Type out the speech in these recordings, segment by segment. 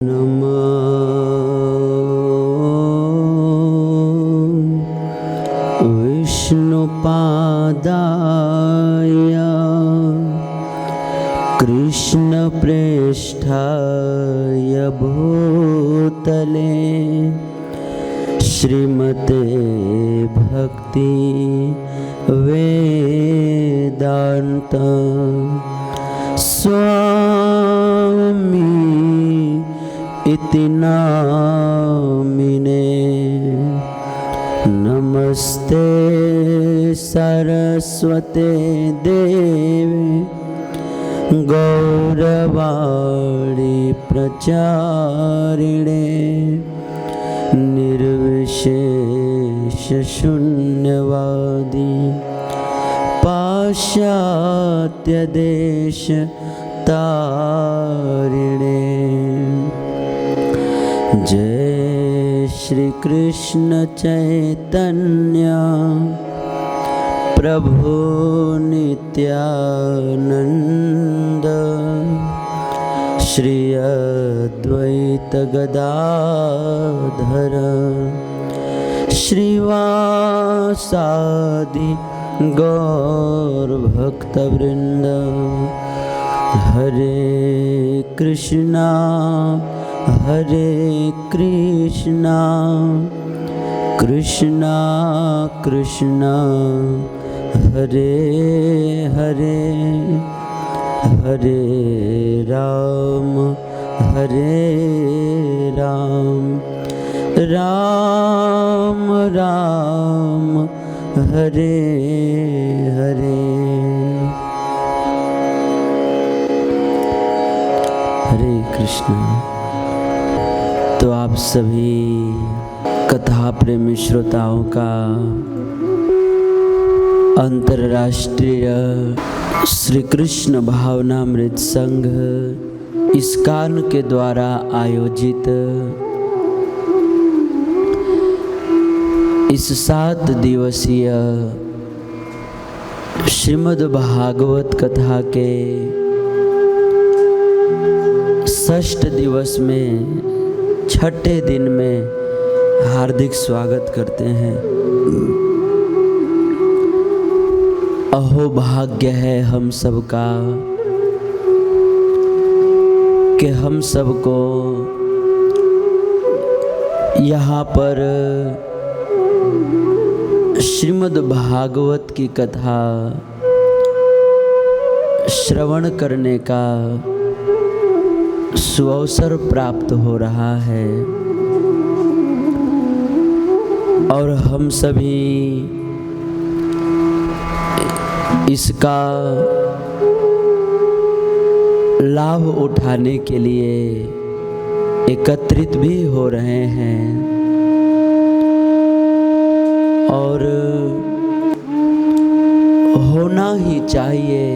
नमः विष्णुपादाय कृष्णप्रेष्ठाय भूतले श्रीमते भक्ति वेदांत स्वामी इति नामिने। नमस्ते सरस्वते देवे गौरवाणी प्रचारिणे निर्विशेष शून्यवादी पाश्चात्य देश तारिणे। जय श्री कृष्ण चैतन्य प्रभु नित्यानंद श्री अद्वैत गदाधर श्रीवासादि गौर भक्तवृंद। हरे कृष्णा कृष्णा कृष्णा हरे हरे, हरे राम राम राम हरे हरे। हरे कृष्णा। तो आप सभी कथा प्रेमी श्रोताओं का अंतर्राष्ट्रीय श्री कृष्ण भावनामृत संघ इस्कॉन के द्वारा आयोजित इस 7 दिवसीय श्रीमद् भागवत कथा के 6ठ दिवस में 6ठे दिन में हार्दिक स्वागत करते हैं। अहो भाग्य है हम सबका कि हम सबको यहाँ पर श्रीमद् भागवत की कथा श्रवण करने का सुअवसर प्राप्त हो रहा है और हम सभी इसका लाभ उठाने के लिए एकत्रित भी हो रहे हैं और होना ही चाहिए,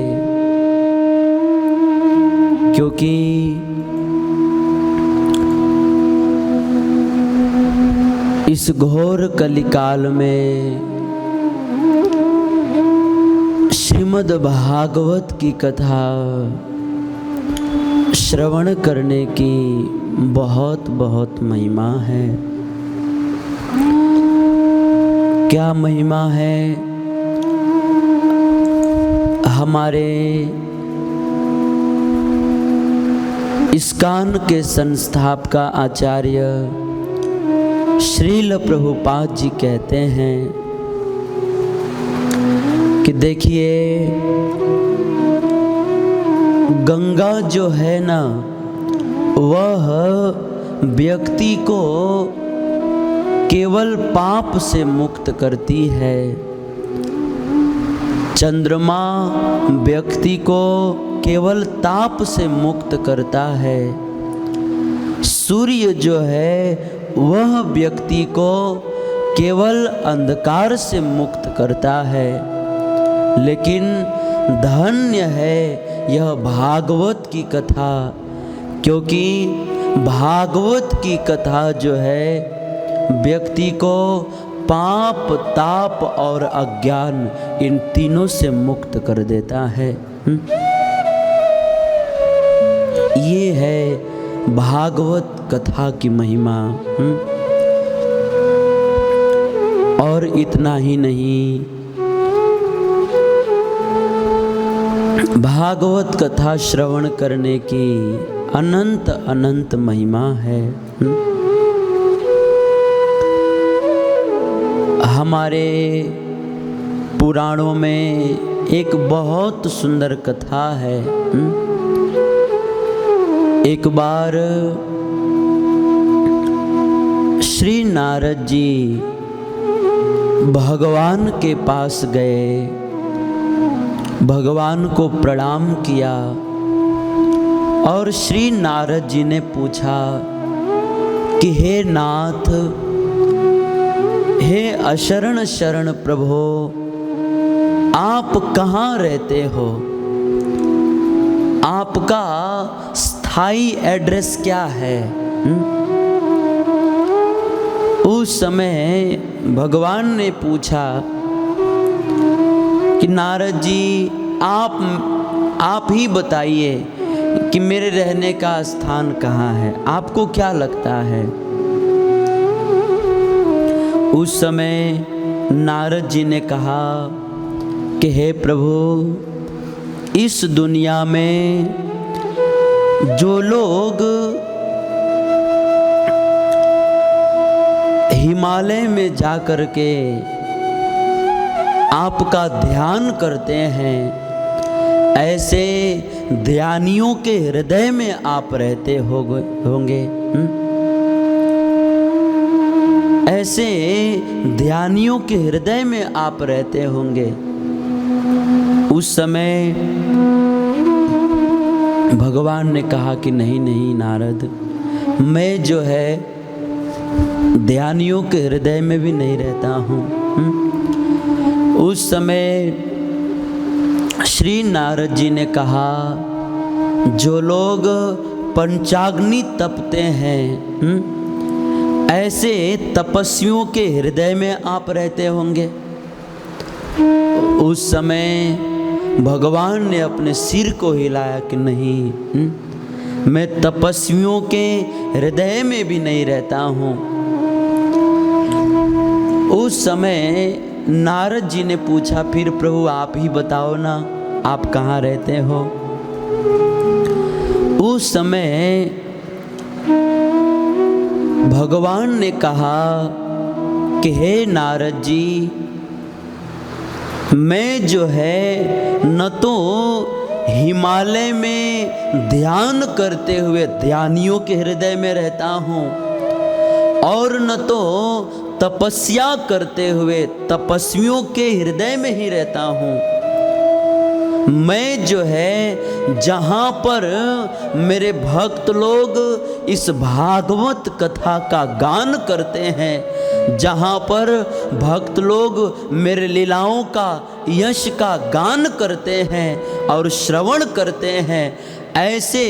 क्योंकि इस घोर कलिकाल में श्रीमद् भागवत की कथा श्रवण करने की बहुत बहुत महिमा है। क्या महिमा है? हमारे इस्कॉन के संस्थापक आचार्य श्रील प्रभुपाद जी कहते हैं कि देखिए, गंगा जो है ना, वह व्यक्ति को केवल पाप से मुक्त करती है। चंद्रमा व्यक्ति को केवल ताप से मुक्त करता है। सूर्य जो है वह व्यक्ति को केवल अंधकार से मुक्त करता है। लेकिन धन्य है यह भागवत की कथा, क्योंकि भागवत की कथा जो है व्यक्ति को पाप, ताप और अज्ञान इन तीनों से मुक्त कर देता है। ये है भागवत कथा की महिमा। और इतना ही नहीं, भागवत कथा श्रवण करने की अनंत अनंत महिमा है। हमारे पुराणों में एक बहुत सुंदर कथा है। एक बार श्री नारद जी भगवान के पास गए, भगवान को प्रणाम किया और श्री नारद जी ने पूछा कि हे नाथ, हे अशरण शरण प्रभो, आप कहाँ रहते हो? आपका स्थायी एड्रेस क्या है? उस समय भगवान ने पूछा कि नारद जी, आप ही बताइए कि मेरे रहने का स्थान कहाँ है, आपको क्या लगता है? उस समय नारद जी ने कहा कि हे प्रभु, इस दुनिया में जो लोग हिमालय में जाकर के आपका ध्यान करते हैं, ऐसे ध्यानियों के हृदय में आप रहते होंगे। ऐसे ध्यानियों के हृदय में आप रहते होंगे। उस समय भगवान ने कहा कि नहीं नहीं नारद, मैं जो है ध्यानियों के हृदय में भी नहीं रहता हूँ। उस समय श्री नारद जी ने कहा, जो लोग पंचाग्नि तपते हैं, ऐसे तपस्वियों के हृदय में आप रहते होंगे। उस समय भगवान ने अपने सिर को हिलाया कि नहीं, मैं तपस्वियों के हृदय में भी नहीं रहता हूँ। उस समय नारद जी ने पूछा, फिर प्रभु आप ही बताओ ना, आप कहाँ रहते हो? उस समय भगवान ने कहा कि हे नारद जी, मैं जो है न तो हिमालय में ध्यान करते हुए ध्यानियों के हृदय में रहता हूँ और न तो तपस्या करते हुए तपस्वियों के हृदय में ही रहता हूँ। मैं जो है जहाँ पर मेरे भक्त लोग इस भागवत कथा का गान करते हैं, जहाँ पर भक्त लोग मेरे लीलाओं का यश का गान करते हैं और श्रवण करते हैं, ऐसे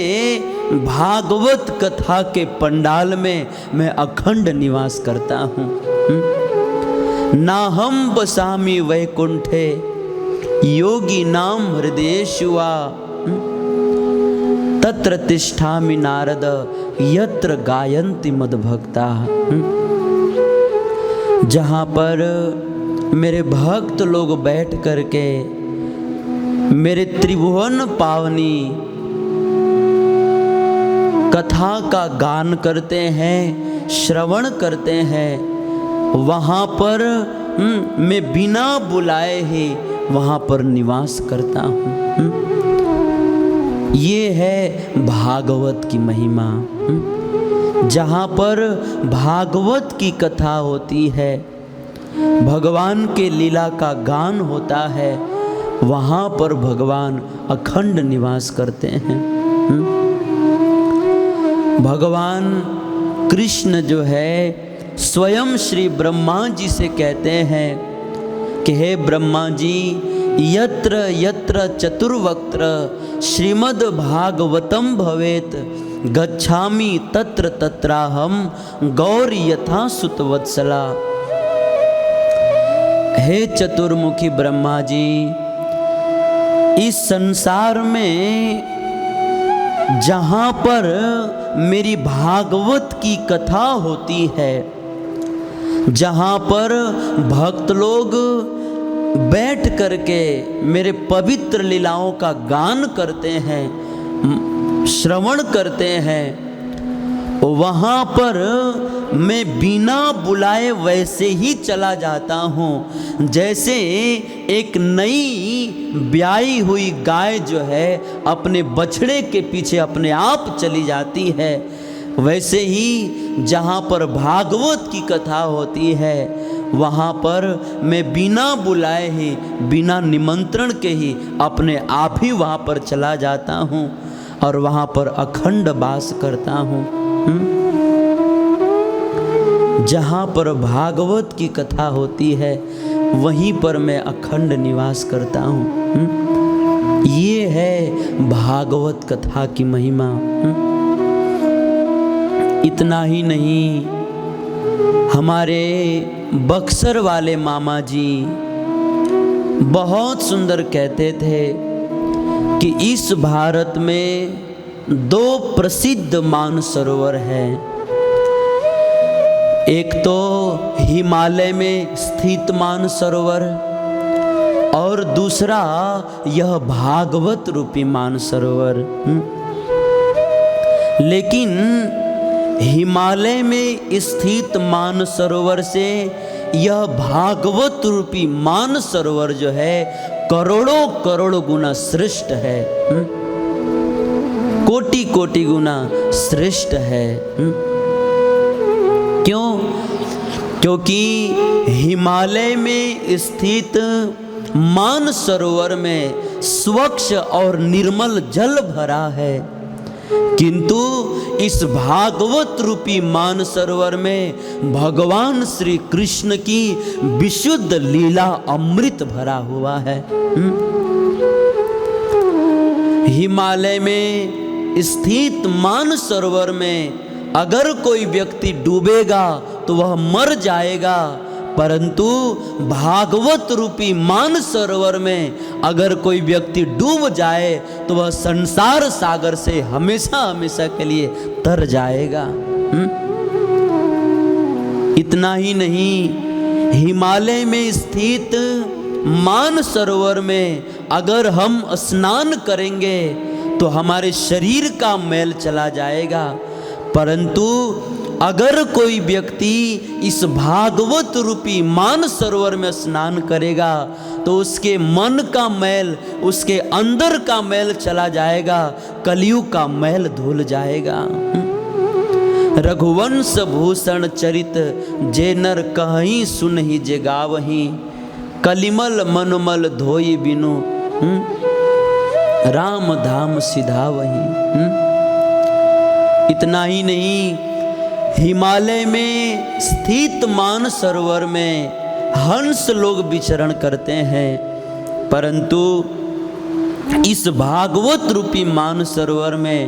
भागवत कथा के पंडाल में मैं अखंड निवास करता हूँ। नाहं बसामि वैकुंठे योगी नाम हृदयेषु वा, तत्र तिष्ठामि नारद यत्र गायन्ति मद्भक्ता। जहाँ पर मेरे भक्त लोग बैठ करके मेरे त्रिभुवन पावनी कथा का गान करते हैं, श्रवण करते हैं, वहाँ पर मैं बिना बुलाए ही वहाँ पर निवास करता हूँ। ये है भागवत की महिमा। जहाँ पर भागवत की कथा होती है, भगवान के लीला का गान होता है, वहाँ पर भगवान अखंड निवास करते हैं। भगवान कृष्ण जो है स्वयं श्री ब्रह्मा जी से कहते हैं कि हे ब्रह्मा जी, यत्र यत्र चतुर्वक्त्र श्रीमद् भागवतम भवेत गच्छामि तत्र तत्राहम गौरी यथा सुतवत्सला। हे चतुर्मुखी ब्रह्मा जी, इस संसार में जहाँ पर मेरी भागवत की कथा होती है, जहाँ पर भक्त लोग बैठ करके मेरे पवित्र लीलाओं का गान करते हैं, श्रवण करते हैं, वहाँ पर मैं बिना बुलाए वैसे ही चला जाता हूँ। जैसे एक नई ब्याई हुई गाय जो है अपने बछड़े के पीछे अपने आप चली जाती है, वैसे ही जहाँ पर भागवत की कथा होती है वहाँ पर मैं बिना बुलाए ही, बिना निमंत्रण के ही अपने आप ही वहाँ पर चला जाता हूँ और वहाँ पर अखंड वास करता हूँ। जहाँ पर भागवत की कथा होती है वहीं पर मैं अखंड निवास करता हूँ। ये है भागवत कथा की महिमा। इतना ही नहीं, हमारे बक्सर वाले मामा जी बहुत सुंदर कहते थे कि इस भारत में 2 प्रसिद्ध मानसरोवर हैं। एक तो हिमालय में स्थित मानसरोवर और दूसरा यह भागवत रूपी मानसरोवर। लेकिन हिमालय में स्थित मानसरोवर से यह भागवत रूपी मानसरोवर जो है करोड़ों करोड़ गुना श्रेष्ठ है, कोटि कोटि गुना श्रेष्ठ है। क्यों? क्योंकि हिमालय में स्थित मानसरोवर में स्वच्छ और निर्मल जल भरा है, किंतु इस भागवत रूपी मानसरोवर में भगवान श्री कृष्ण की विशुद्ध लीला अमृत भरा हुआ है। हिमालय में स्थित मानसरोवर में अगर कोई व्यक्ति डूबेगा तो वह मर जाएगा, परंतु भागवत रूपी मानसरोवर में अगर कोई व्यक्ति डूब जाए तो वह संसार सागर से हमेशा हमेशा के लिए तर जाएगा। इतना ही नहीं, हिमालय में स्थित मानसरोवर में अगर हम स्नान करेंगे तो हमारे शरीर का मैल चला जाएगा, परंतु अगर कोई व्यक्ति इस भागवत रूपी मानसरोवर में स्नान करेगा तो उसके मन का मैल, उसके अंदर का मैल चला जाएगा, कलयुग का मैल धुल जाएगा। रघुवंश भूषण चरित जे नर कहीं सुनहि जे गावहीं, कलिमल मनुमल धोई बिनु राम धाम सिधावहीं। इतना ही नहीं, हिमालय में स्थित मानसरोवर में हंस लोग विचरण करते हैं, परंतु इस भागवत रूपी मानसरोवर में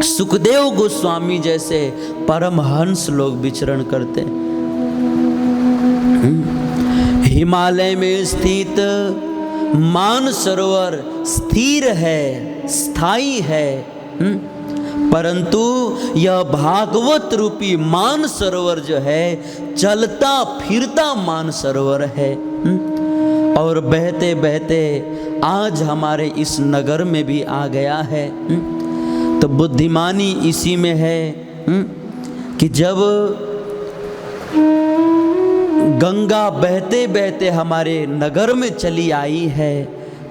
सुखदेव गोस्वामी जैसे परमहंस लोग विचरण करते हैं। हिमालय में स्थित मानसरोवर स्थिर है, स्थायी है, परंतु यह भागवत रूपी मानसरोवर जो है चलता फिरता मानसरोवर है। और बहते बहते आज हमारे इस नगर में भी आ गया है। तो बुद्धिमानी इसी में है कि जब गंगा बहते बहते हमारे नगर में चली आई है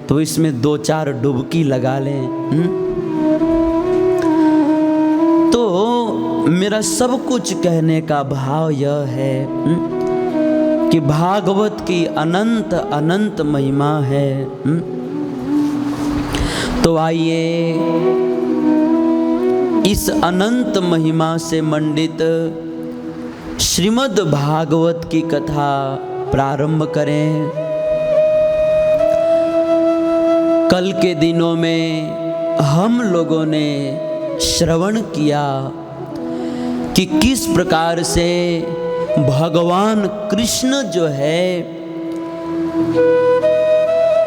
तो इसमें 2-4 डुबकी लगा लें। मेरा सब कुछ कहने का भाव यह है कि भागवत की अनंत अनंत महिमा है। तो आइए इस अनंत महिमा से मंडित श्रीमद् भागवत की कथा प्रारंभ करें। कल के दिनों में हम लोगों ने श्रवण किया कि किस प्रकार से भगवान कृष्ण जो है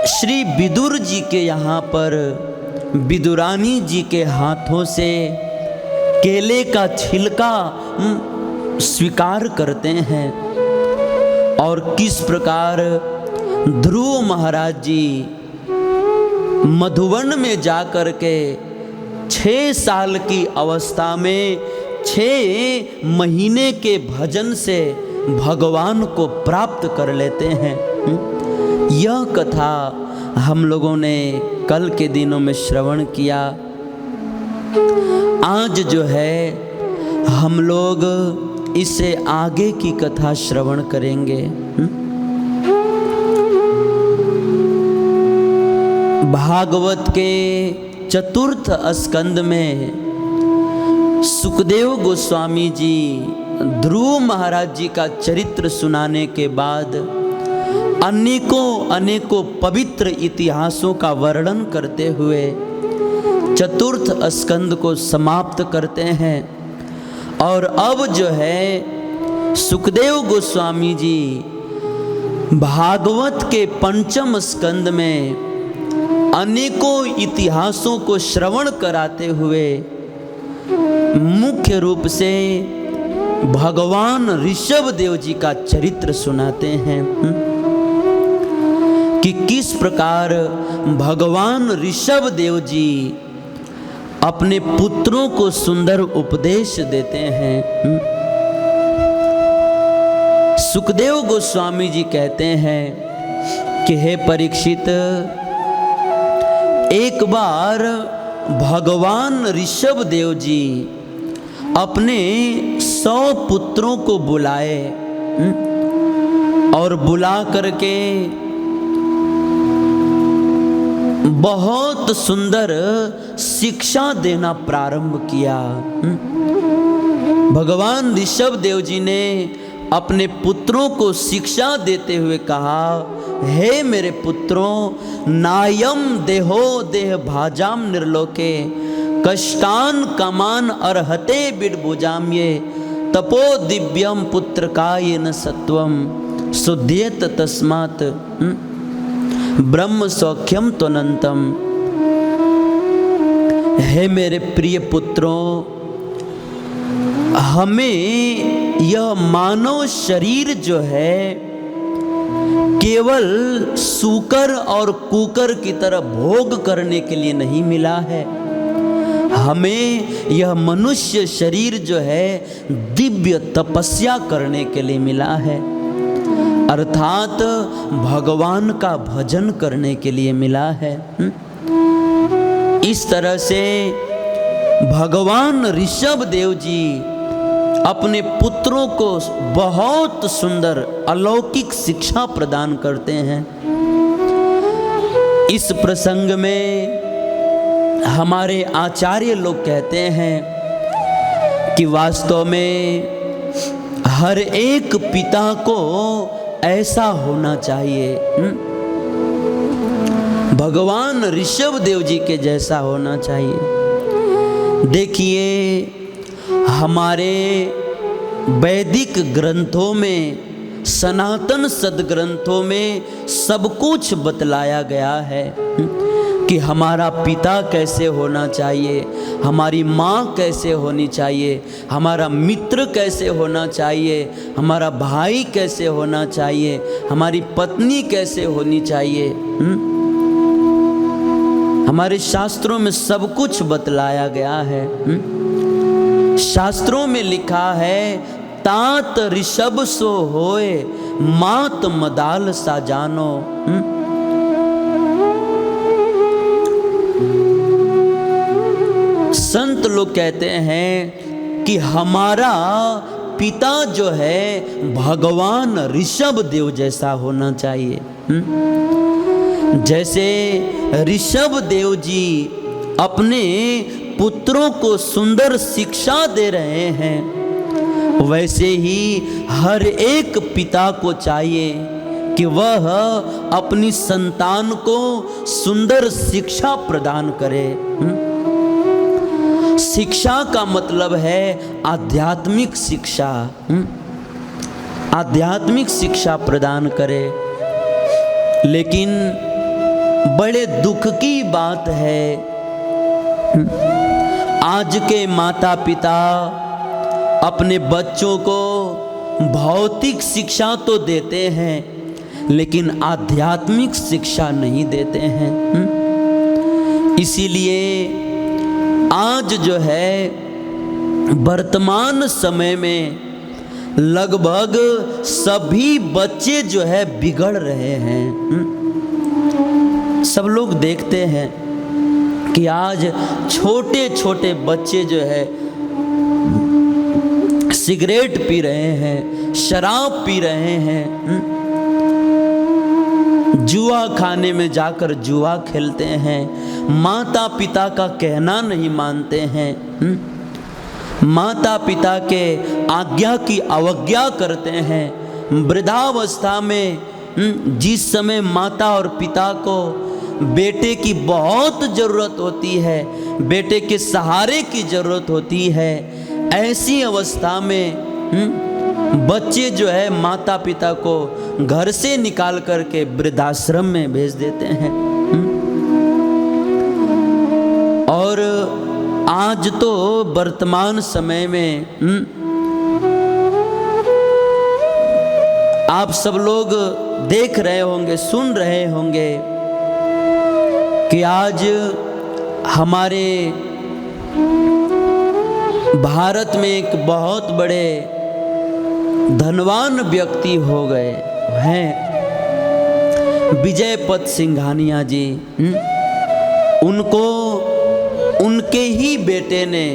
श्री विदुर जी के यहाँ पर विदुरानी जी के हाथों से केले का छिलका स्वीकार करते हैं और किस प्रकार ध्रुव महाराज जी मधुवन में जाकर के 6 साल की अवस्था में 6 महीने के भजन से भगवान को प्राप्त कर लेते हैं। यह कथा हम लोगों ने कल के दिनों में श्रवण किया। आज जो है हम लोग इससे आगे की कथा श्रवण करेंगे। भागवत के चतुर्थ स्कंद में सुखदेव गोस्वामी जी ध्रुव महाराज जी का चरित्र सुनाने के बाद अनेकों पवित्र इतिहासों का वर्णन करते हुए चतुर्थ स्कंद को समाप्त करते हैं। और अब जो है सुखदेव गोस्वामी जी भागवत के पंचम स्कंद में अनेकों इतिहासों को श्रवण कराते हुए मुख्य रूप से भगवान ऋषभ देव जी का चरित्र सुनाते हैं कि किस प्रकार भगवान ऋषभ देव जी अपने पुत्रों को सुंदर उपदेश देते हैं। सुखदेव गोस्वामी जी कहते हैं कि हे परीक्षित, एक बार भगवान ऋषभ देव जी अपने 100 पुत्रों को बुलाए और बुला करके बहुत सुंदर शिक्षा देना प्रारंभ किया। भगवान ऋषभ देव जी ने अपने पुत्रों को शिक्षा देते हुए कहा, हे मेरे पुत्रों, नायम देहो देह भाजाम निर्लोके कष्टान कामान अर्हते बिडभुजाम्ये तपो दिव्यम पुत्र कायेन सत्वम शुद्धेत तस्मात् ब्रह्म सौख्यम त्वनंतम। हे मेरे प्रिय पुत्रों, हमें यह मानव शरीर जो है केवल सूकर और कुकर की तरह भोग करने के लिए नहीं मिला है। हमें यह मनुष्य शरीर जो है दिव्य तपस्या करने के लिए मिला है, अर्थात भगवान का भजन करने के लिए मिला है। इस तरह से भगवान ऋषभ देव जी अपने पुत्रों को बहुत सुंदर अलौकिक शिक्षा प्रदान करते हैं। इस प्रसंग में हमारे आचार्य लोग कहते हैं कि वास्तव में हर एक पिता को ऐसा होना चाहिए, भगवान ऋषभ देव जी के जैसा होना चाहिए। देखिए, हमारे वैदिक ग्रंथों में, सनातन सदग्रंथों में सब कुछ बतलाया गया है कि हमारा पिता कैसे होना चाहिए, हमारी माँ कैसे होनी चाहिए, हमारा मित्र कैसे होना चाहिए, हमारा भाई कैसे होना चाहिए, हमारी पत्नी कैसे होनी चाहिए। हमारे शास्त्रों में सब कुछ बतलाया गया है। शास्त्रों में लिखा है, तात ऋषभ सो होए मात मदाल सा जानो। संत लोग कहते हैं कि हमारा पिता जो है भगवान ऋषभ देव जैसा होना चाहिए। जैसे ऋषभ देव जी अपने पुत्रों को सुंदर शिक्षा दे रहे हैं, वैसे ही हर एक पिता को चाहिए कि वह अपनी संतान को सुंदर शिक्षा प्रदान करे। शिक्षा का मतलब है आध्यात्मिक शिक्षा, आध्यात्मिक शिक्षा प्रदान करे। लेकिन बड़े दुख की बात है आज के माता पिता अपने बच्चों को भौतिक शिक्षा तो देते हैं लेकिन आध्यात्मिक शिक्षा नहीं देते हैं। इसीलिए आज जो है वर्तमान समय में लगभग सभी बच्चे जो है बिगड़ रहे हैं। सब लोग देखते हैं कि आज छोटे छोटे बच्चे जो है सिगरेट पी रहे हैं, शराब पी रहे हैं, जुआ खाने में जाकर जुआ खेलते हैं, माता पिता का कहना नहीं मानते हैं, माता पिता के आज्ञा की अवज्ञा करते हैं। वृद्धावस्था में जिस समय माता और पिता को बेटे की बहुत ज़रूरत होती है, बेटे के सहारे की ज़रूरत होती है, ऐसी अवस्था में बच्चे जो है माता पिता को घर से निकाल करके वृद्धाश्रम में भेज देते हैं। और आज तो वर्तमान समय में आप सब लोग देख रहे होंगे, सुन रहे होंगे कि आज हमारे भारत में एक बहुत बड़े धनवान व्यक्ति हो गए हैं, विजय पथ सिंघानिया जी। उनको उनके ही बेटे ने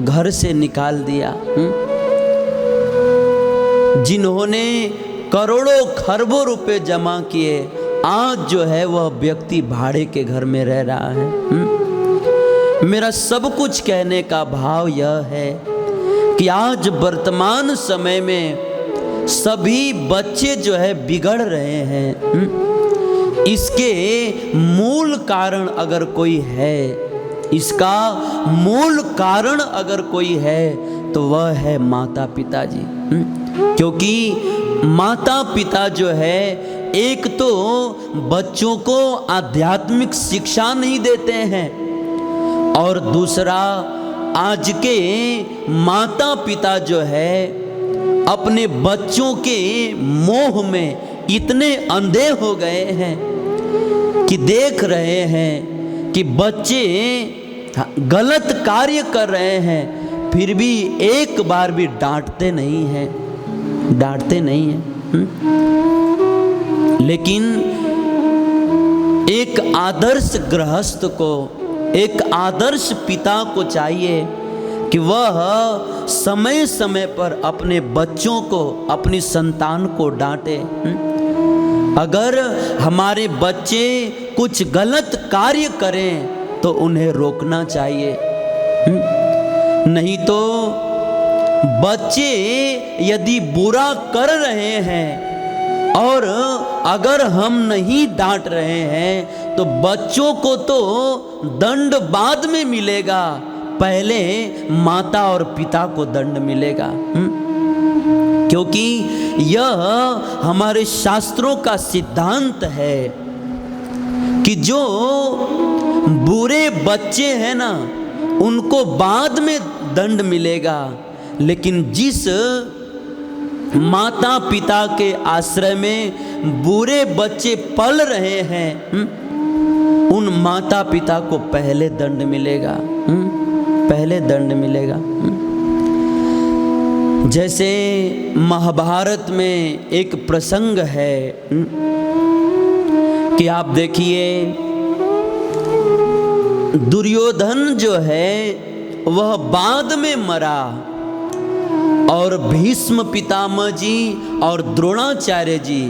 घर से निकाल दिया, जिन्होंने करोड़ों खरबों रुपए जमा किए। आज जो है वह व्यक्ति भाड़े के घर में रह रहा है। मेरा सब कुछ कहने का भाव यह है कि आज वर्तमान समय में सभी बच्चे जो है बिगड़ रहे हैं। इसके मूल कारण अगर कोई है, इसका मूल कारण अगर कोई है तो वह है माता पिता जी। क्योंकि माता पिता जो है एक तो बच्चों को आध्यात्मिक शिक्षा नहीं देते हैं, और दूसरा आज के माता पिता जो है अपने बच्चों के मोह में इतने अंधे हो गए हैं कि देख रहे हैं कि बच्चे गलत कार्य कर रहे हैं, फिर भी एक बार भी डांटते नहीं हैं, डांटते नहीं हैं। लेकिन एक आदर्श गृहस्थ को, एक आदर्श पिता को चाहिए कि वह समय समय पर अपने बच्चों को, अपनी संतान को डांटे। अगर हमारे बच्चे कुछ गलत कार्य करें तो उन्हें रोकना चाहिए, नहीं तो बच्चे यदि बुरा कर रहे हैं और अगर हम नहीं डांट रहे हैं तो बच्चों को तो दंड बाद में मिलेगा, पहले माता और पिता को दंड मिलेगा। क्योंकि यह हमारे शास्त्रों का सिद्धांत है कि जो बुरे बच्चे हैं ना उनको बाद में दंड मिलेगा, लेकिन जिस माता पिता के आश्रय में बुरे बच्चे पल रहे हैं उन माता पिता को पहले दंड मिलेगा, पहले दंड मिलेगा। जैसे महाभारत में एक प्रसंग है कि आप देखिए, दुर्योधन जो है वह बाद में मरा और भीष्म पितामह जी और द्रोणाचार्य जी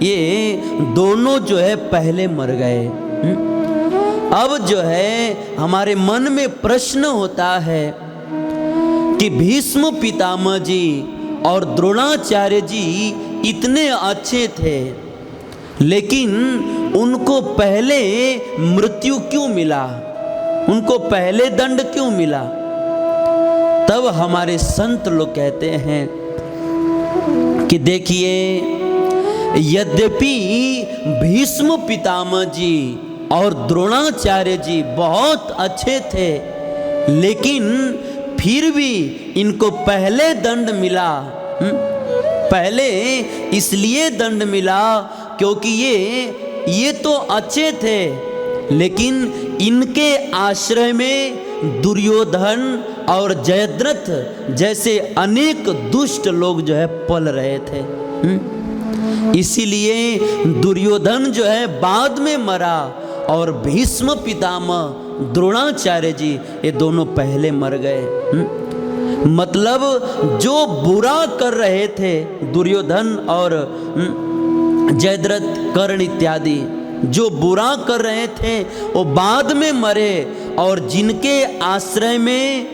ये दोनों जो है पहले मर गए। अब जो है हमारे मन में प्रश्न होता है कि भीष्म पितामह जी और द्रोणाचार्य जी इतने अच्छे थे, लेकिन उनको पहले मृत्यु क्यों मिला, उनको पहले दंड क्यों मिला? तब हमारे संत लोग कहते हैं कि देखिए, यद्यपि भीष्म पितामह जी और द्रोणाचार्य जी बहुत अच्छे थे, लेकिन फिर भी इनको पहले दंड मिला। पहले इसलिए दंड मिला क्योंकि ये तो अच्छे थे, लेकिन इनके आश्रय में दुर्योधन और जयद्रथ जैसे अनेक दुष्ट लोग जो है पल रहे थे। इसीलिए दुर्योधन जो है बाद में मरा और भीष्म पितामह द्रोणाचार्य जी ये दोनों पहले मर गए। मतलब जो बुरा कर रहे थे दुर्योधन और जयद्रथ कर्ण इत्यादि, जो बुरा कर रहे थे वो बाद में मरे, और जिनके आश्रय में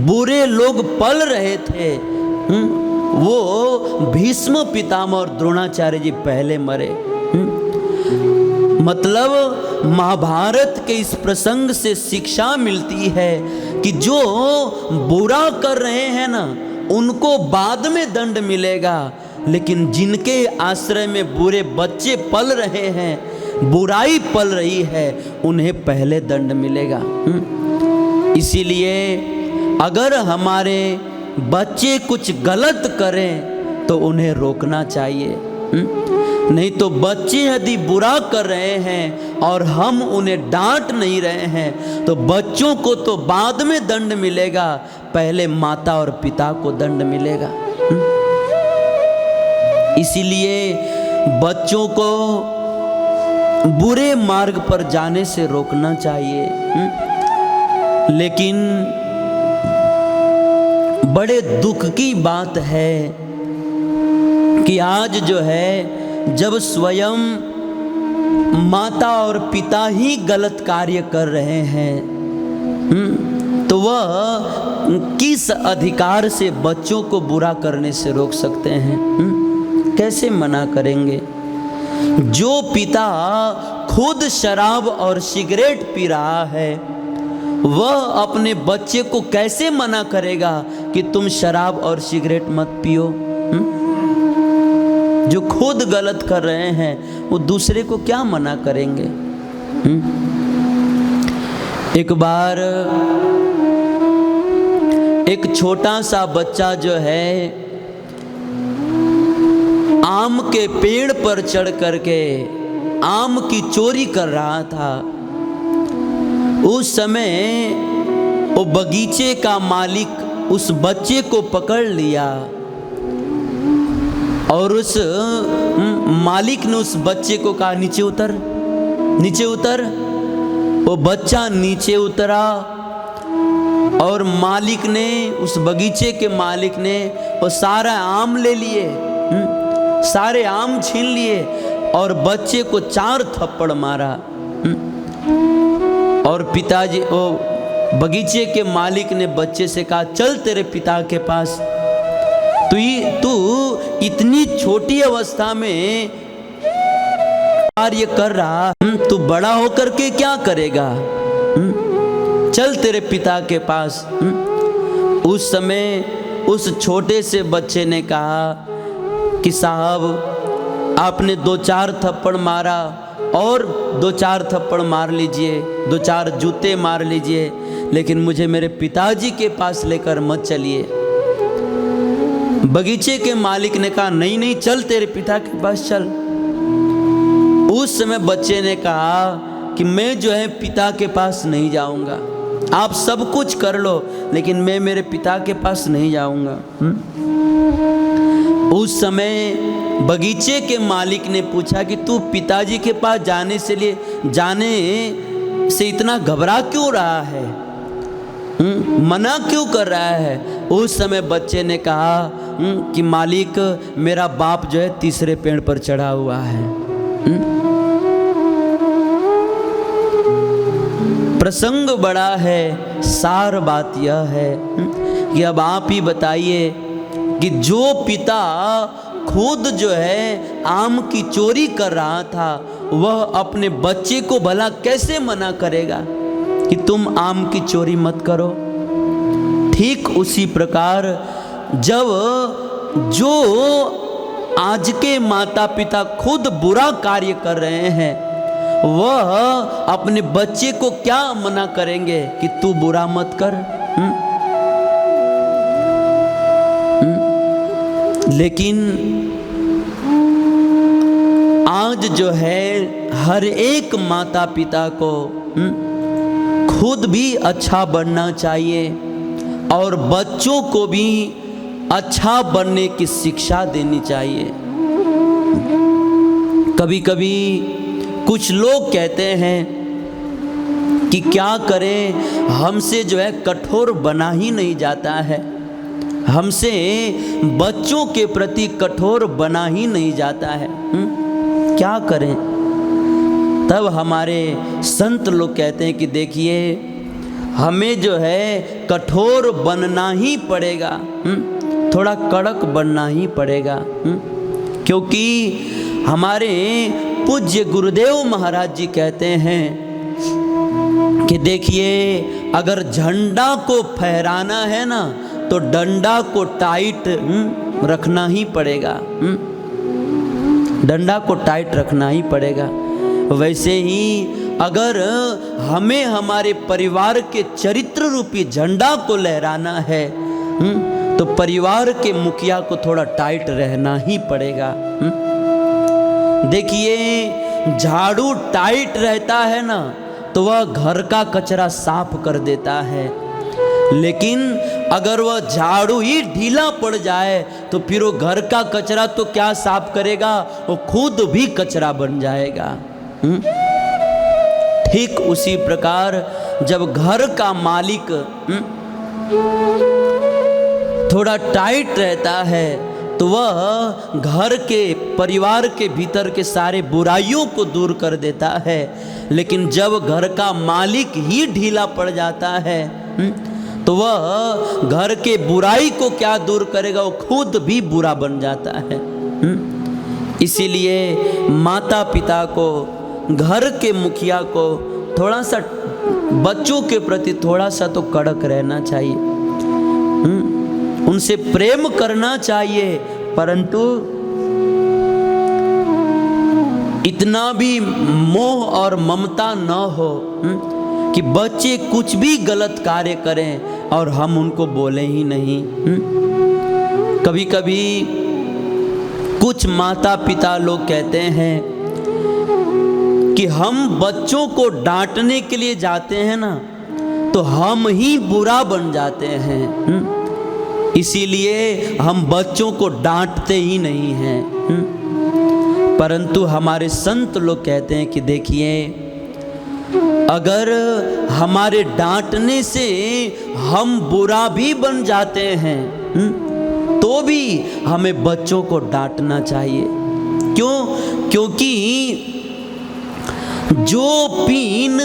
बुरे लोग पल रहे थे वो भीष्म पितामह और द्रोणाचार्य जी पहले मरे। मतलब महाभारत के इस प्रसंग से शिक्षा मिलती है कि जो बुरा कर रहे हैं ना उनको बाद में दंड मिलेगा, लेकिन जिनके आश्रय में बुरे बच्चे पल रहे हैं, बुराई पल रही है, उन्हें पहले दंड मिलेगा। इसीलिए अगर हमारे बच्चे कुछ गलत करें तो उन्हें रोकना चाहिए। नहीं तो बच्चे यदि बुरा कर रहे हैं और हम उन्हें डांट नहीं रहे हैं तो बच्चों को तो बाद में दंड मिलेगा, पहले माता और पिता को दंड मिलेगा। इसीलिए बच्चों को बुरे मार्ग पर जाने से रोकना चाहिए। लेकिन बड़े दुख की बात है कि आज जो है जब स्वयं माता और पिता ही गलत कार्य कर रहे हैं तो वह किस अधिकार से बच्चों को बुरा करने से रोक सकते हैं? कैसे मना करेंगे? जो पिता खुद शराब और सिगरेट पी रहा है वह अपने बच्चे को कैसे मना करेगा कि तुम शराब और सिगरेट मत पियो? जो खुद गलत कर रहे हैं वो दूसरे को क्या मना करेंगे? एक बार एक छोटा सा बच्चा जो है आम के पेड़ पर चढ़ करके आम की चोरी कर रहा था। उस समय वो बगीचे का मालिक उस बच्चे को पकड़ लिया और उस मालिक ने उस बच्चे को कहा नीचे उतर, नीचे उतर। वो बच्चा नीचे उतरा और मालिक ने, उस बगीचे के मालिक ने वो सारा आम ले लिए, सारे आम छीन लिए और बच्चे को 4 थप्पड़ मारा। और पिताजी, वो बगीचे के मालिक ने बच्चे से कहा चल तेरे पिता के पास, तू इतनी छोटी अवस्था में कार्य कर रहा, तू बड़ा होकर के क्या करेगा? चल तेरे पिता के पास। उस समय उस छोटे से बच्चे ने कहा कि साहब आपने 2-4 थप्पड़ मारा और 2-4 थप्पड़ मार लीजिए, 2-4 जूते मार लीजिए, लेकिन मुझे मेरे पिताजी के पास लेकर मत चलिए। बगीचे के मालिक ने कहा नहीं नहीं चल तेरे पिता के पास चल। उस समय बच्चे ने कहा कि मैं जो है पिता के पास नहीं जाऊंगा, आप सब कुछ कर लो लेकिन मैं मेरे पिता के पास नहीं जाऊंगा। उस समय बगीचे के मालिक ने पूछा कि तू पिताजी के पास जाने से इतना घबरा क्यों रहा है, मना क्यों कर रहा है? उस समय बच्चे ने कहा कि मालिक मेरा बाप जो है तीसरे पेड़ पर चढ़ा हुआ है। प्रसंग बड़ा है, सार बात यह है कि अब आप ही बताइए कि जो पिता खुद जो है आम की चोरी कर रहा था वह अपने बच्चे को भला कैसे मना करेगा कि तुम आम की चोरी मत करो? ठीक उसी प्रकार जब जो आज के माता पिता खुद बुरा कार्य कर रहे हैं वह अपने बच्चे को क्या मना करेंगे कि तू बुरा मत कर। लेकिन आज जो है हर एक माता पिता को खुद भी अच्छा बनना चाहिए और बच्चों को भी अच्छा बनने की शिक्षा देनी चाहिए। कभी कभी कुछ लोग कहते हैं कि क्या करें, हमसे जो है कठोर बना ही नहीं जाता है, हमसे बच्चों के प्रति कठोर बना ही नहीं जाता है, क्या करें। तब हमारे संत लोग कहते हैं कि देखिए हमें जो है कठोर बनना ही पड़ेगा, थोड़ा कड़क बनना ही पड़ेगा, क्योंकि हमारे पूज्य गुरुदेव महाराज जी कहते हैं कि देखिए अगर झंडा को फहराना है ना तो डंडा को टाइट रखना ही पड़ेगा, डंडा को टाइट रखना ही पड़ेगा। वैसे ही अगर हमें हमारे परिवार के चरित्र रूपी झंडा को लहराना है तो परिवार के मुखिया को थोड़ा टाइट रहना ही पड़ेगा। देखिए झाड़ू टाइट रहता है ना तो वह घर का कचरा साफ कर देता है, लेकिन अगर वह झाड़ू ही ढीला पड़ जाए तो फिर वो घर का कचरा तो क्या साफ करेगा, वो खुद भी कचरा बन जाएगा। ठीक उसी प्रकार जब घर का मालिक थोड़ा टाइट रहता है तो वह घर के परिवार के भीतर के सारे बुराइयों को दूर कर देता है, लेकिन जब घर का मालिक ही ढीला पड़ जाता है तो वह घर के बुराई को क्या दूर करेगा, वो खुद भी बुरा बन जाता है। इसीलिए माता पिता को, घर के मुखिया को थोड़ा सा बच्चों के प्रति थोड़ा सा तो कड़क रहना चाहिए, उनसे प्रेम करना चाहिए, परंतु इतना भी मोह और ममता न हो कि बच्चे कुछ भी गलत कार्य करें और हम उनको बोले ही नहीं। कभी कभी कुछ माता पिता लोग कहते हैं कि हम बच्चों को डांटने के लिए जाते हैं ना तो हम ही बुरा बन जाते हैं, इसीलिए हम बच्चों को डांटते ही नहीं हैं। परंतु हमारे संत लोग कहते हैं कि देखिए अगर हमारे डांटने से हम बुरा भी बन जाते हैं तो भी हमें बच्चों को डांटना चाहिए। क्यों? क्योंकि जो पीन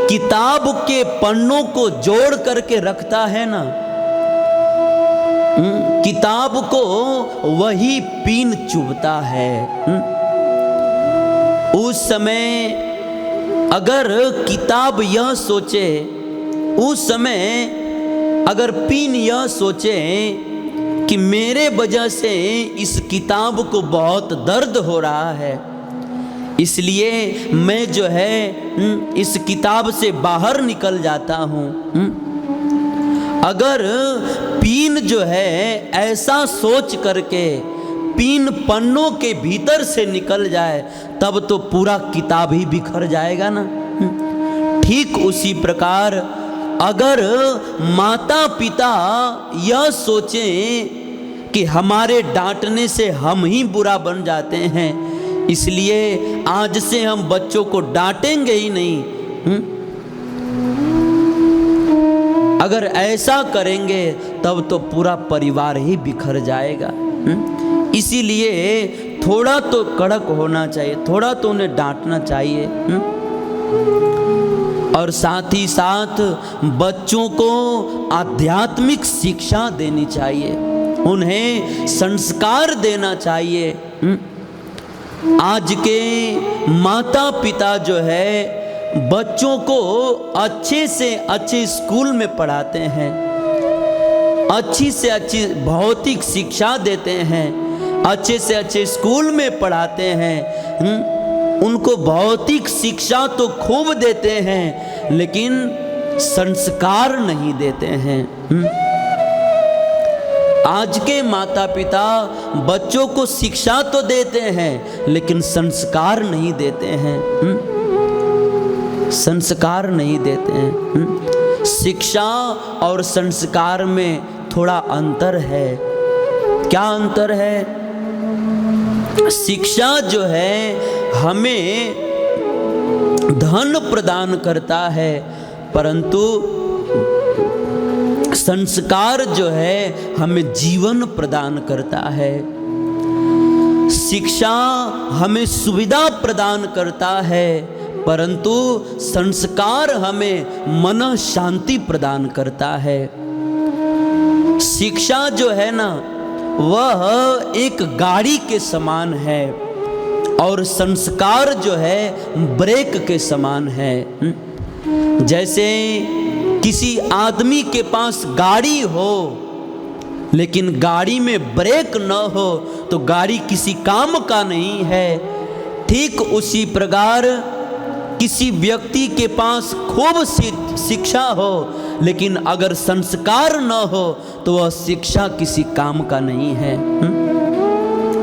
किताब के पन्नों को जोड़ करके रखता है ना, किताब को वही पीन चुभता है। उस समय अगर किताब यह सोचे, उस समय अगर पीन यह सोचे कि मेरे वजह से इस किताब को बहुत दर्द हो रहा है, इसलिए मैं जो है इस किताब से बाहर निकल जाता हूँ, अगर पीन जो है ऐसा सोच करके पीन पन्नों के भीतर से निकल जाए तब तो पूरा किताब ही बिखर जाएगा ना। ठीक उसी प्रकार अगर माता पिता यह सोचें कि हमारे डांटने से हम ही बुरा बन जाते हैं, इसलिए आज से हम बच्चों को डांटेंगे ही नहीं, अगर ऐसा करेंगे तब तो पूरा परिवार ही बिखर जाएगा। इसीलिए थोड़ा तो कड़क होना चाहिए, थोड़ा तो उन्हें डांटना चाहिए। और साथ ही साथ बच्चों को आध्यात्मिक शिक्षा देनी चाहिए, उन्हें संस्कार देना चाहिए। आज के माता पिता जो है बच्चों को अच्छे से अच्छे स्कूल में पढ़ाते हैं, अच्छी से अच्छी भौतिक शिक्षा देते हैं, अच्छे से अच्छे स्कूल में पढ़ाते हैं, उनको भौतिक शिक्षा तो खूब देते हैं लेकिन संस्कार नहीं देते हैं। आज के माता पिता बच्चों को शिक्षा तो देते हैं लेकिन संस्कार नहीं देते हैं। संस्कार नहीं देते हैं। शिक्षा और संस्कार में थोड़ा अंतर है। क्या अंतर है? शिक्षा जो है हमें धन प्रदान करता है, परंतु संस्कार जो है हमें जीवन प्रदान करता है। शिक्षा हमें सुविधा प्रदान करता है, परंतु संस्कार हमें मन शांति प्रदान करता है। शिक्षा जो है ना वह एक गाड़ी के समान है और संस्कार जो है ब्रेक के समान है। जैसे किसी आदमी के पास गाड़ी हो लेकिन गाड़ी में ब्रेक न हो तो गाड़ी किसी काम का नहीं है। ठीक उसी प्रकार किसी व्यक्ति के पास खूब शिक्षा हो लेकिन अगर संस्कार न हो तो वह शिक्षा किसी काम का नहीं है।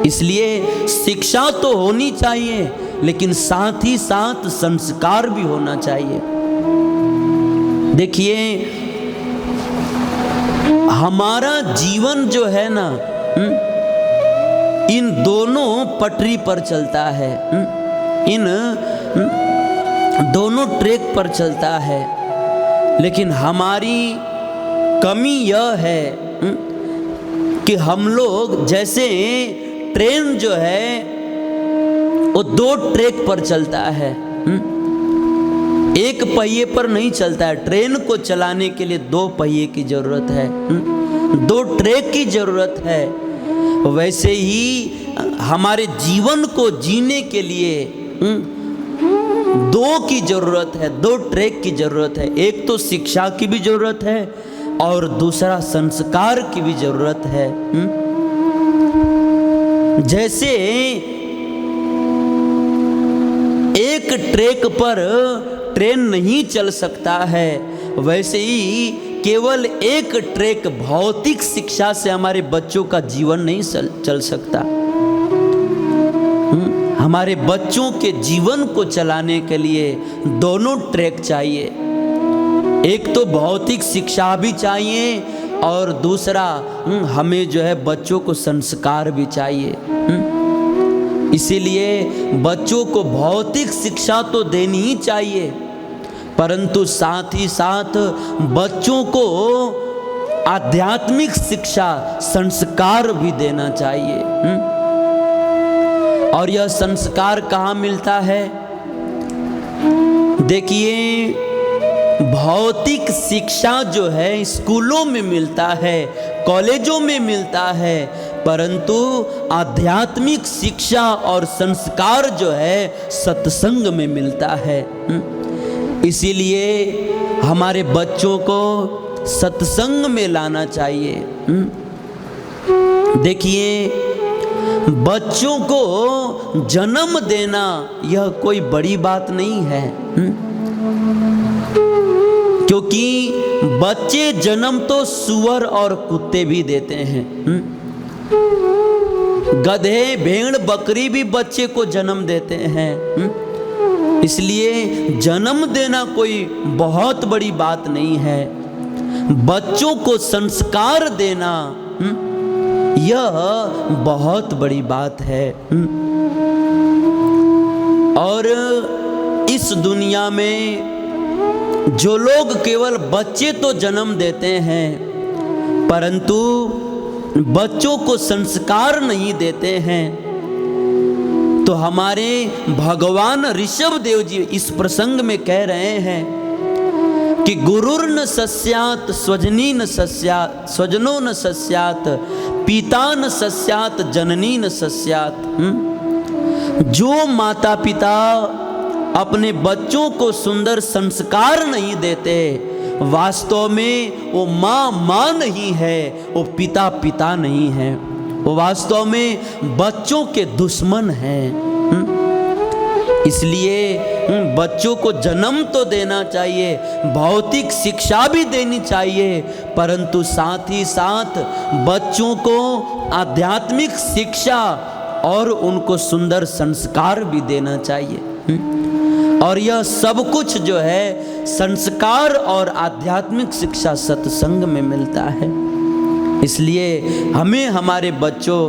इसलिए शिक्षा तो होनी चाहिए लेकिन साथ ही साथ संस्कार भी होना चाहिए। देखिए हमारा जीवन जो है ना इन दोनों पटरी पर चलता है, इन दोनों ट्रैक पर चलता है। लेकिन हमारी कमी यह है कि हम लोग जैसे ट्रेन जो है वो दो ट्रैक पर चलता है, एक पहिए पर नहीं चलता है। ट्रेन को चलाने के लिए दो पहिए की जरूरत है, दो ट्रैक की जरूरत है। वैसे ही हमारे जीवन को जीने के लिए दो की जरूरत है, दो ट्रैक की जरूरत है। एक तो शिक्षा की भी जरूरत है और दूसरा संस्कार की भी जरूरत है। जैसे एक ट्रैक पर ट्रेन नहीं चल सकता है, वैसे ही केवल एक ट्रैक भौतिक शिक्षा से हमारे बच्चों का जीवन नहीं चल सकता। हमारे बच्चों के जीवन को चलाने के लिए दोनों ट्रैक चाहिए। एक तो भौतिक शिक्षा भी चाहिए और दूसरा हमें जो है बच्चों को संस्कार भी चाहिए। इसीलिए बच्चों को भौतिक शिक्षा तो देनी ही चाहिए, परंतु साथ ही साथ बच्चों को आध्यात्मिक शिक्षा संस्कार भी देना चाहिए। और यह संस्कार कहाँ मिलता है? देखिए भौतिक शिक्षा जो है स्कूलों में मिलता है, कॉलेजों में मिलता है, परंतु आध्यात्मिक शिक्षा और संस्कार जो है सत्संग में मिलता है। इसीलिए हमारे बच्चों को सत्संग में लाना चाहिए। देखिए बच्चों को जन्म देना यह कोई बड़ी बात नहीं है, क्योंकि बच्चे जन्म तो सूअर और कुत्ते भी देते हैं। गधे भेड़ बकरी भी बच्चे को जन्म देते हैं। इसलिए जन्म देना कोई बहुत बड़ी बात नहीं है। बच्चों को संस्कार देना यह बहुत बड़ी बात है। और इस दुनिया में जो लोग केवल बच्चे तो जन्म देते हैं परंतु बच्चों को संस्कार नहीं देते हैं, तो हमारे भगवान ऋषभ देव जी इस प्रसंग में कह रहे हैं कि गुरुर्न सस्यात स्वजनी न सस्यात, स्वजनो न सस्यात, पिता न सस्यात, जननी न सस्यात। जो माता पिता अपने बच्चों को सुंदर संस्कार नहीं देते, वास्तव में वो माँ नहीं है, वो पिता पिता नहीं है, वो वास्तव में बच्चों के दुश्मन हैं। इसलिए बच्चों को जन्म तो देना चाहिए, भौतिक शिक्षा भी देनी चाहिए, परंतु साथ ही साथ बच्चों को आध्यात्मिक शिक्षा और उनको सुंदर संस्कार भी देना चाहिए। और यह सब कुछ जो है संस्कार और आध्यात्मिक शिक्षा सत्संग में मिलता है। इसलिए हमें हमारे बच्चों